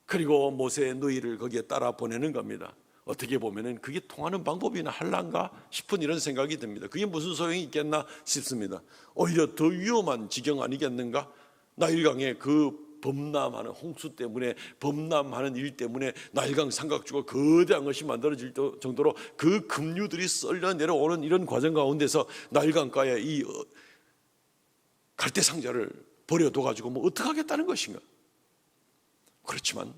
그리고 모세의 누이를 거기에 따라 보내는 겁니다. 어떻게 보면은 그게 통하는 방법이나 할란가 싶은 이런 생각이 듭니다. 그게 무슨 소용이 있겠나 싶습니다. 오히려 더 위험한 지경 아니겠는가? 나일강의 그 범람하는 홍수 때문에, 범람하는 일 때문에 나일강 삼각주가 거대한 것이 만들어질 정도로 그 급류들이 썰려 내려오는 이런 과정 가운데서 나일강가에 이 갈대 상자를 버려둬가지고 뭐 어떻게 하겠다는 것인가? 그렇지만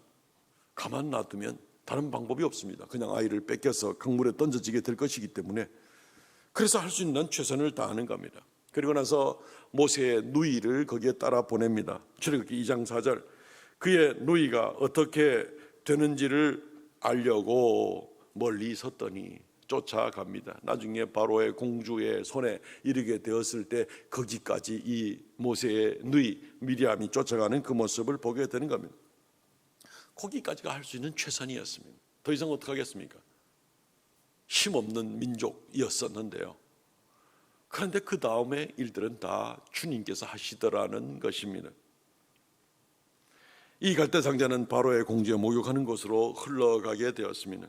가만 놔두면 다른 방법이 없습니다. 그냥 아이를 뺏겨서 강물에 던져지게 될 것이기 때문에, 그래서 할 수 있는 최선을 다하는 겁니다. 그리고 나서 모세의 누이를 거기에 따라 보냅니다. 출애굽기 2장 4절, 그의 누이가 어떻게 되는지를 알려고 멀리 섰더니 쫓아갑니다. 나중에 바로의 공주의 손에 이르게 되었을 때 거기까지 이 모세의 누이 미리암이 쫓아가는 그 모습을 보게 되는 겁니다. 거기까지가 할 수 있는 최선이었습니다. 더 이상 어떻게 하겠습니까? 힘없는 민족이었었는데요. 그런데 그 다음에 일들은 다 주님께서 하시더라는 것입니다. 이 갈대상자는 바로의 공주에 목욕하는 곳으로 흘러가게 되었습니다.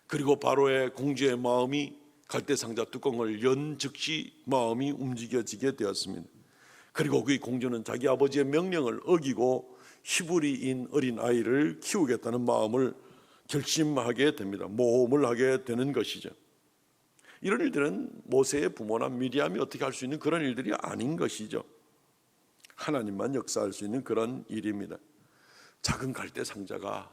그리고 바로의 공주의 마음이 갈대상자 뚜껑을 연 즉시 마음이 움직여지게 되었습니다. 그리고 그 공주는 자기 아버지의 명령을 어기고 히브리인 어린 아이를 키우겠다는 마음을 결심하게 됩니다. 모험을 하게 되는 것이죠. 이런 일들은 모세의 부모나 미리암이 어떻게 할 수 있는 그런 일들이 아닌 것이죠. 하나님만 역사할 수 있는 그런 일입니다. 작은 갈대 상자가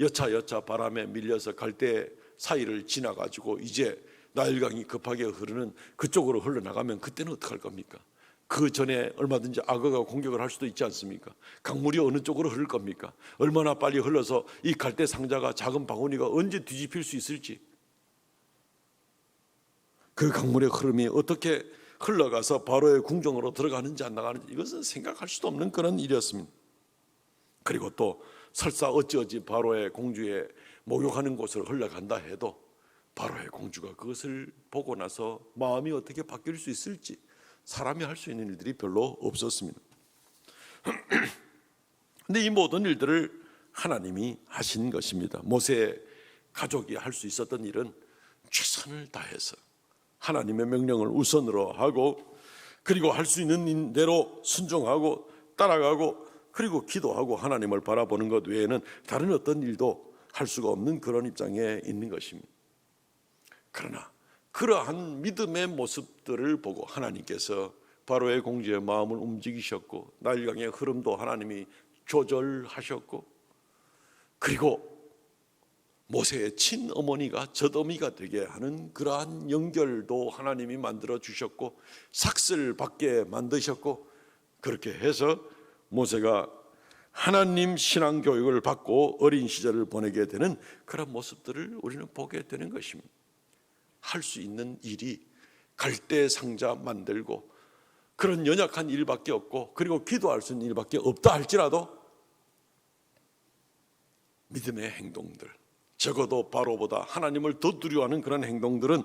여차 바람에 밀려서 갈대 사이를 지나가지고 이제 나일강이 급하게 흐르는 그쪽으로 흘러나가면 그때는 어떡할 겁니까? 그 전에 얼마든지 악어가 공격을 할 수도 있지 않습니까? 강물이 어느 쪽으로 흐를 겁니까? 얼마나 빨리 흘러서 이 갈대 상자가, 작은 바구니가 언제 뒤집힐 수 있을지, 그 강물의 흐름이 어떻게 흘러가서 바로의 궁정으로 들어가는지 안 나가는지, 이것은 생각할 수도 없는 그런 일이었습니다. 그리고 또 설사 어찌어찌 바로의 공주의 목욕하는 곳으로 흘러간다 해도 바로의 공주가 그것을 보고 나서 마음이 어떻게 바뀔 수 있을지 사람이 할 수 있는 일들이 별로 없었습니다. 그런데 이 모든 일들을 하나님이 하신 것입니다. 모세의 가족이 할 수 있었던 일은 최선을 다해서 하나님의 명령을 우선으로 하고, 그리고 할 수 있는 대로 순종하고 따라가고 그리고 기도하고 하나님을 바라보는 것 외에는 다른 어떤 일도 할 수가 없는 그런 입장에 있는 것입니다. 그러나 그러한 믿음의 모습들을 보고 하나님께서 바로의 공주의 마음을 움직이셨고 나일강의 흐름도 하나님이 조절하셨고, 그리고 모세의 친어머니가 젖어미가 되게 하는 그러한 연결도 하나님이 만들어 주셨고 삭슬 받게 만드셨고, 그렇게 해서 모세가 하나님 신앙 교육을 받고 어린 시절을 보내게 되는 그런 모습들을 우리는 보게 되는 것입니다. 할 수 있는 일이 갈대 상자 만들고 그런 연약한 일밖에 없고, 그리고 기도할 수 있는 일밖에 없다 할지라도 믿음의 행동들, 적어도 바로보다 하나님을 더 두려워하는 그런 행동들은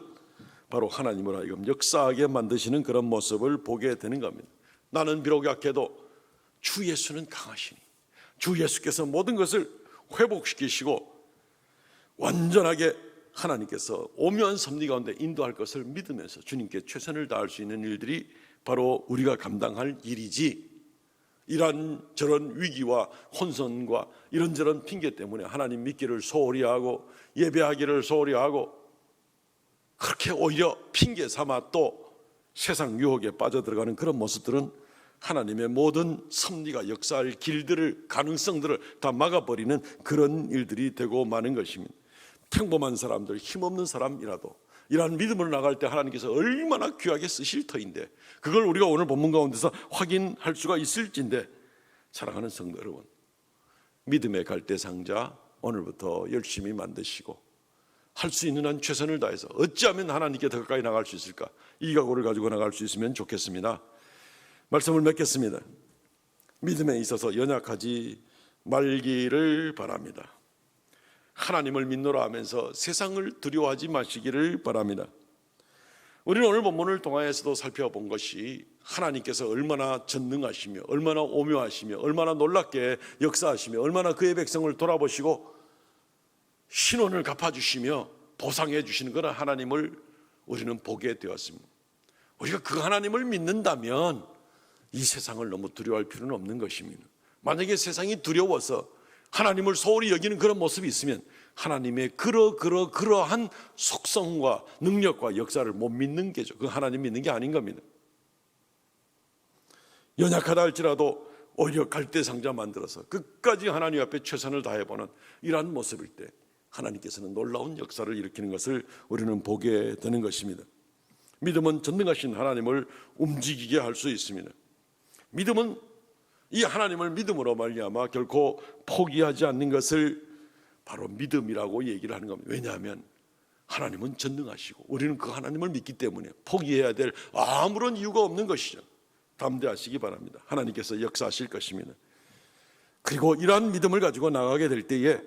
바로 하나님을 하여금 역사하게 만드시는 그런 모습을 보게 되는 겁니다. 나는 비록 약해도 주 예수는 강하시니, 주 예수께서 모든 것을 회복시키시고 완전하게 하나님께서 오묘한 섭리 가운데 인도할 것을 믿으면서 주님께 최선을 다할 수 있는 일들이 바로 우리가 감당할 일이지, 이런저런 위기와 혼선과 이런저런 핑계 때문에 하나님 믿기를 소홀히 하고 예배하기를 소홀히 하고 그렇게 오히려 핑계 삼아 또 세상 유혹에 빠져들어가는 그런 모습들은 하나님의 모든 섭리가 역사할 길들을, 가능성들을 다 막아버리는 그런 일들이 되고 마는 것입니다. 평범한 사람들, 힘없는 사람이라도 이러한 믿음으로 나갈 때 하나님께서 얼마나 귀하게 쓰실 터인데, 그걸 우리가 오늘 본문 가운데서 확인할 수가 있을진데, 사랑하는 성도 여러분, 믿음의 갈대상자 오늘부터 열심히 만드시고 할 수 있는 한 최선을 다해서 어찌하면 하나님께 더 가까이 나갈 수 있을까, 이 각오를 가지고 나갈 수 있으면 좋겠습니다. 말씀을 맺겠습니다. 믿음에 있어서 연약하지 말기를 바랍니다. 하나님을 믿노라 하면서 세상을 두려워하지 마시기를 바랍니다. 우리는 오늘 본문을 통하여서도 살펴본 것이 하나님께서 얼마나 전능하시며 얼마나 오묘하시며 얼마나 놀랍게 역사하시며 얼마나 그의 백성을 돌아보시고 신원을 갚아주시며 보상해 주시는 그런 하나님을 우리는 보게 되었습니다. 우리가 그 하나님을 믿는다면 이 세상을 너무 두려워할 필요는 없는 것입니다. 만약에 세상이 두려워서 하나님을 소홀히 여기는 그런 모습이 있으면 하나님의 그러한 속성과 능력과 역사를 못 믿는 게죠. 그 하나님 믿는 게 아닌 겁니다. 연약하다 할지라도 오히려 갈대상자 만들어서 끝까지 하나님 앞에 최선을 다해보는 이러한 모습일 때 하나님께서는 놀라운 역사를 일으키는 것을 우리는 보게 되는 것입니다. 믿음은 전능하신 하나님을 움직이게 할 수 있습니다. 믿음은 이 하나님을 믿음으로 말미암아 결코 포기하지 않는 것을 바로 믿음이라고 얘기를 하는 겁니다. 왜냐하면 하나님은 전능하시고 우리는 그 하나님을 믿기 때문에 포기해야 될 아무런 이유가 없는 것이죠. 담대하시기 바랍니다. 하나님께서 역사하실 것입니다. 그리고 이러한 믿음을 가지고 나가게 될 때에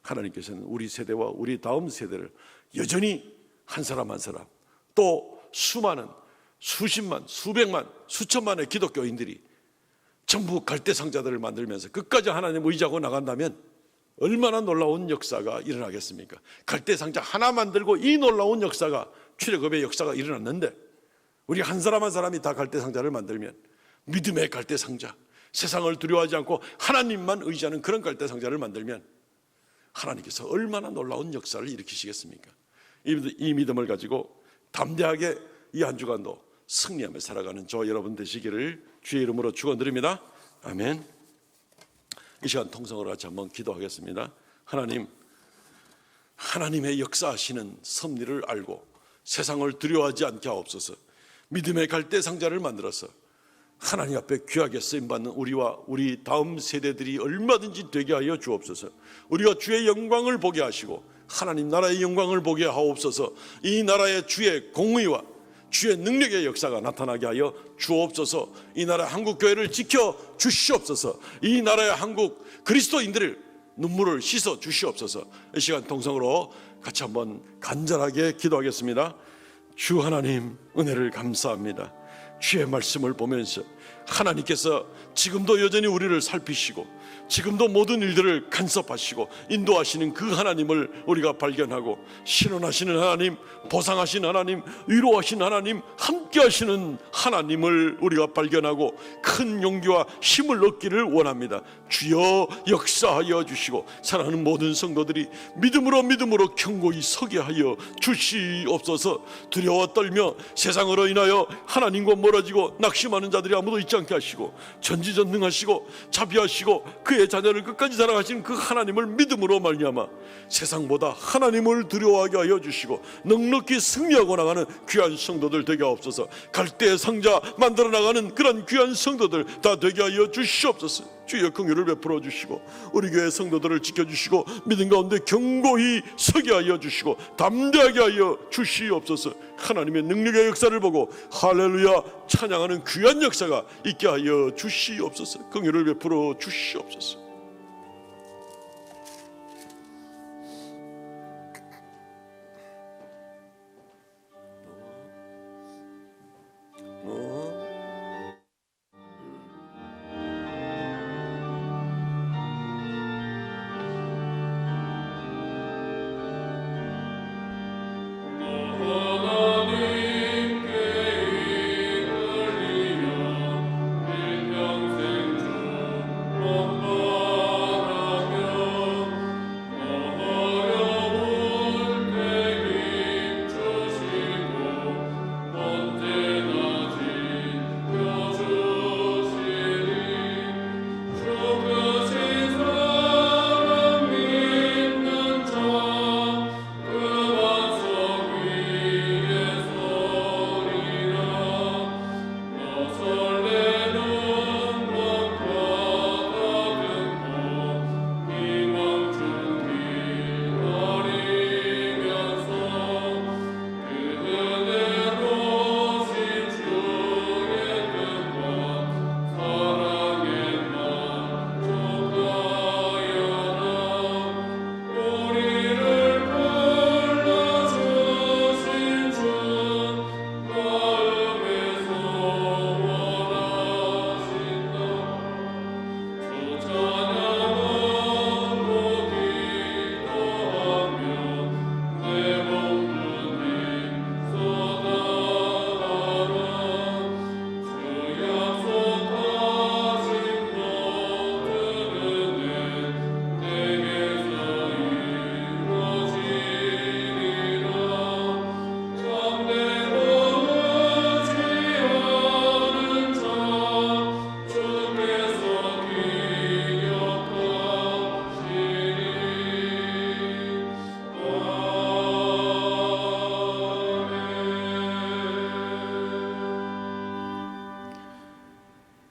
하나님께서는 우리 세대와 우리 다음 세대를 여전히 한 사람 한 사람, 또 수많은 수십만, 수백만, 수천만의 기독교인들이 전부 갈대상자들을 만들면서 끝까지 하나님 의지하고 나간다면 얼마나 놀라운 역사가 일어나겠습니까? 갈대상자 하나 만들고 이 놀라운 역사가, 출애굽의 역사가 일어났는데 우리 한 사람 한 사람이 다 갈대상자를 만들면, 믿음의 갈대상자, 세상을 두려워하지 않고 하나님만 의지하는 그런 갈대상자를 만들면 하나님께서 얼마나 놀라운 역사를 일으키시겠습니까? 이 믿음을 가지고 담대하게 이 한 주간도 승리하며 살아가는 저 여러분 되시기를 주의 이름으로 축원드립니다. 아멘. 이 시간 통성으로 같이 한번 기도하겠습니다. 하나님, 하나님의 역사하시는 섭리를 알고 세상을 두려워하지 않게 하옵소서. 믿음의 갈대상자를 만들어서 하나님 앞에 귀하게 쓰임받는 우리와 우리 다음 세대들이 얼마든지 되게 하여 주옵소서. 우리가 주의 영광을 보게 하시고 하나님 나라의 영광을 보게 하옵소서. 이 나라의 주의 공의와 주의 능력의 역사가 나타나게 하여 주옵소서. 이 나라 한국교회를 지켜 주시옵소서. 이 나라의 한국 그리스도인들을 눈물을 씻어 주시옵소서. 이 시간 통성으로 같이 한번 간절하게 기도하겠습니다. 주 하나님, 은혜를 감사합니다. 주의 말씀을 보면서 하나님께서 지금도 여전히 우리를 살피시고 지금도 모든 일들을 간섭하시고 인도하시는 그 하나님을 우리가 발견하고, 신원하시는 하나님, 보상하신 하나님, 위로하신 하나님, 함께하시는 하나님을 우리가 발견하고 큰 용기와 힘을 얻기를 원합니다. 주여 역사하여 주시고 사랑하는 모든 성도들이 믿음으로 견고히 서게 하여 주시옵소서. 두려워 떨며 세상으로 인하여 하나님과 멀어지고 낙심하는 자들이 아무도 있지 않게 하시고, 전지전능하시고 자비하시고 그의 자녀를 끝까지 사랑하시는 그 하나님을 믿음으로 말미암아 세상보다 하나님을 두려워하게 하여 주시고 넉넉히 승리하고 나가는 귀한 성도들 되게 하옵소서. 갈대의 상자 만들어 나가는 그런 귀한 성도들 다 되게 하여 주시옵소서. 주의 긍휼을 베풀어 주시고 우리 교회 성도들을 지켜주시고 믿음 가운데 견고히 서게 하여 주시고 담대하게 하여 주시옵소서. 하나님의 능력의 역사를 보고 할렐루야 찬양하는 귀한 역사가 있게 하여 주시옵소서. 긍휼을 베풀어 주시옵소서.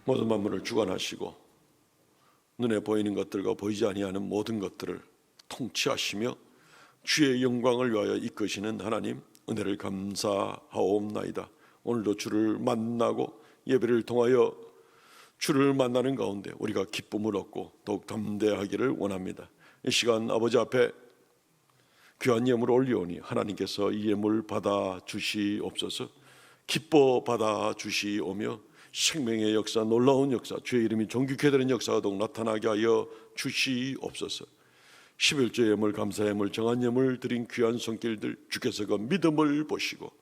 모든 만물을 주관하시고 눈에 보이는 것들과 보이지 아니하는 모든 것들을 통치하시며 주의 영광을 위하여 이끄시는 하나님, 은혜를 감사하옵나이다. 오늘도 주를 만나고 예배를 통하여 주를 만나는 가운데 우리가 기쁨을 얻고 더욱 담대하기를 원합니다. 이 시간 아버지 앞에 귀한 예물을 올리오니 하나님께서 이 예물 받아 주시옵소서. 기뻐 받아 주시오며 생명의 역사, 놀라운 역사, 주의 이름이 존귀케 되는 역사가 더욱 나타나게 하여 주시옵소서. 11조 예물, 감사 예물, 정한 예물 드린 귀한 손길들 주께서 그 믿음을 보시고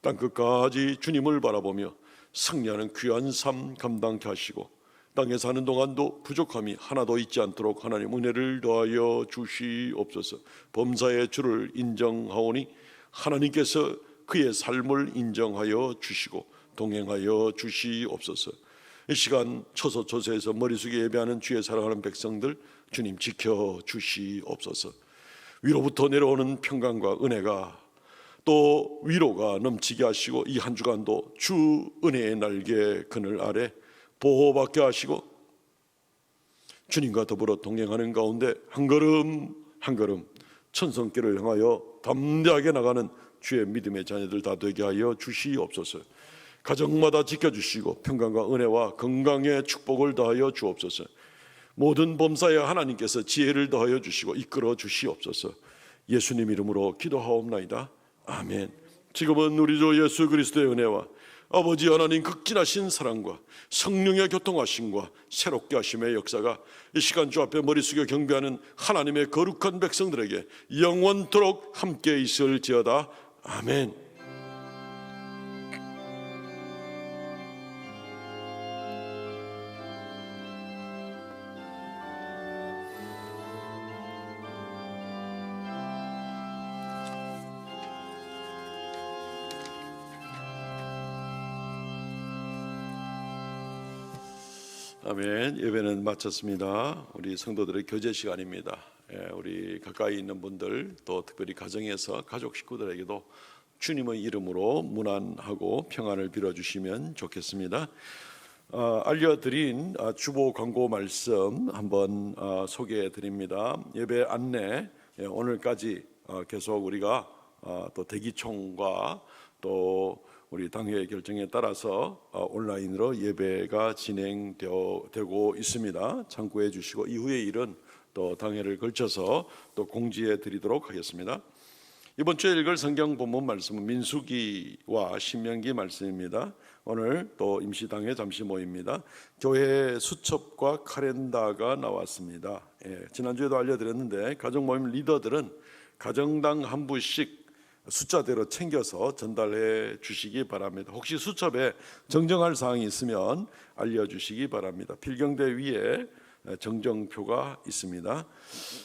땅끝까지 주님을 바라보며 승리하는 귀한 삶 감당케 하시고 땅에 사는 동안도 부족함이 하나도 있지 않도록 하나님 은혜를 더하여 주시옵소서. 범사의 주를 인정하오니 하나님께서 그의 삶을 인정하여 주시고 동행하여 주시옵소서. 이 시간 처소처소에서 머리 숙여 예배하는 주의 사랑하는 백성들 주님 지켜 주시옵소서. 위로부터 내려오는 평강과 은혜가 또 위로가 넘치게 하시고 이 한 주간도 주 은혜의 날개 그늘 아래 보호받게 하시고 주님과 더불어 동행하는 가운데 한 걸음 한 걸음 천성길을 향하여 담대하게 나가는 주의 믿음의 자녀들 다 되게 하여 주시옵소서. 가정마다 지켜주시고 평강과 은혜와 건강의 축복을 더하여 주옵소서. 모든 범사에 하나님께서 지혜를 더하여 주시고 이끌어 주시옵소서. 예수님 이름으로 기도하옵나이다. 아멘. 지금은 우리 주 예수 그리스도의 은혜와 아버지 하나님 극진하신 사랑과 성령의 교통하심과 새롭게 하심의 역사가 이 시간 주 앞에 머리 숙여 경배하는 하나님의 거룩한 백성들에게 영원토록 함께 있을지어다. 아멘. 아멘. 예배는 마쳤습니다. 우리 성도들의 교제 시간입니다. 우리 가까이 있는 분들 또 특별히 가정에서 가족 식구들에게도 주님의 이름으로 문안하고 평안을 빌어주시면 좋겠습니다. 알려드린 주보 광고 말씀 한번 소개해 드립니다. 예배 안내 오늘까지 계속 우리가 또 대기총과 또 우리 당회의 결정에 따라서 온라인으로 예배가 진행되고 있습니다. 참고해 주시고 이후의 일은 또 당회를 걸쳐서 또 공지해 드리도록 하겠습니다. 이번 주에 읽을 성경 본문 말씀은 민수기와 신명기 말씀입니다. 오늘 또 임시당회 잠시 모입니다. 교회 수첩과 카렌다가 나왔습니다. 지난주에도 알려드렸는데 가정 모임 리더들은 가정당 한 부씩 숫자대로 챙겨서 전달해 주시기 바랍니다. 혹시 수첩에 정정할 사항이 있으면 알려주시기 바랍니다. 필경대 위에 정정표가 있습니다.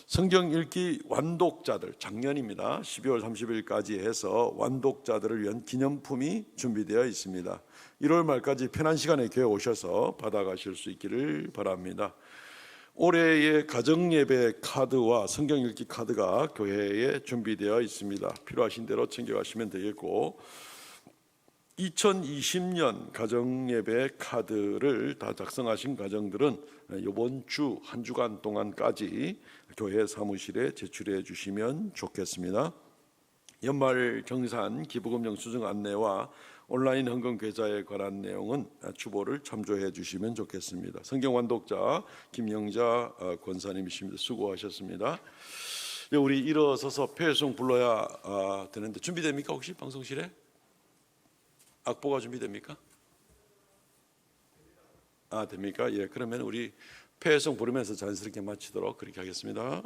성경 읽기 완독자들 작년입니다. 12월 30일까지 해서 완독자들을 위한 기념품이 준비되어 있습니다. 1월 말까지 편한 시간에 교회 오셔서 받아가실 수 있기를 바랍니다. 올해의 가정예배 카드와 성경 읽기 카드가 교회에 준비되어 있습니다. 필요하신 대로 챙겨가시면 되겠고 2020년 가정예배 카드를 다 작성하신 가정들은 이번 주 한 주간 동안까지 교회 사무실에 제출해 주시면 좋겠습니다. 연말 정산 기부금 영수증 안내와 온라인 헌금 계좌에 관한 내용은 주보를 참조해 주시면 좋겠습니다. 성경 완독자 김영자 권사님이십니다. 수고하셨습니다. 우리 일어서서 폐송 불러야 되는데 준비됩니까? 혹시 방송실에? 악보가 준비됩니까? 됩니까? 예, 그러면 우리 폐송 부르면서 자연스럽게 마치도록 그렇게 하겠습니다.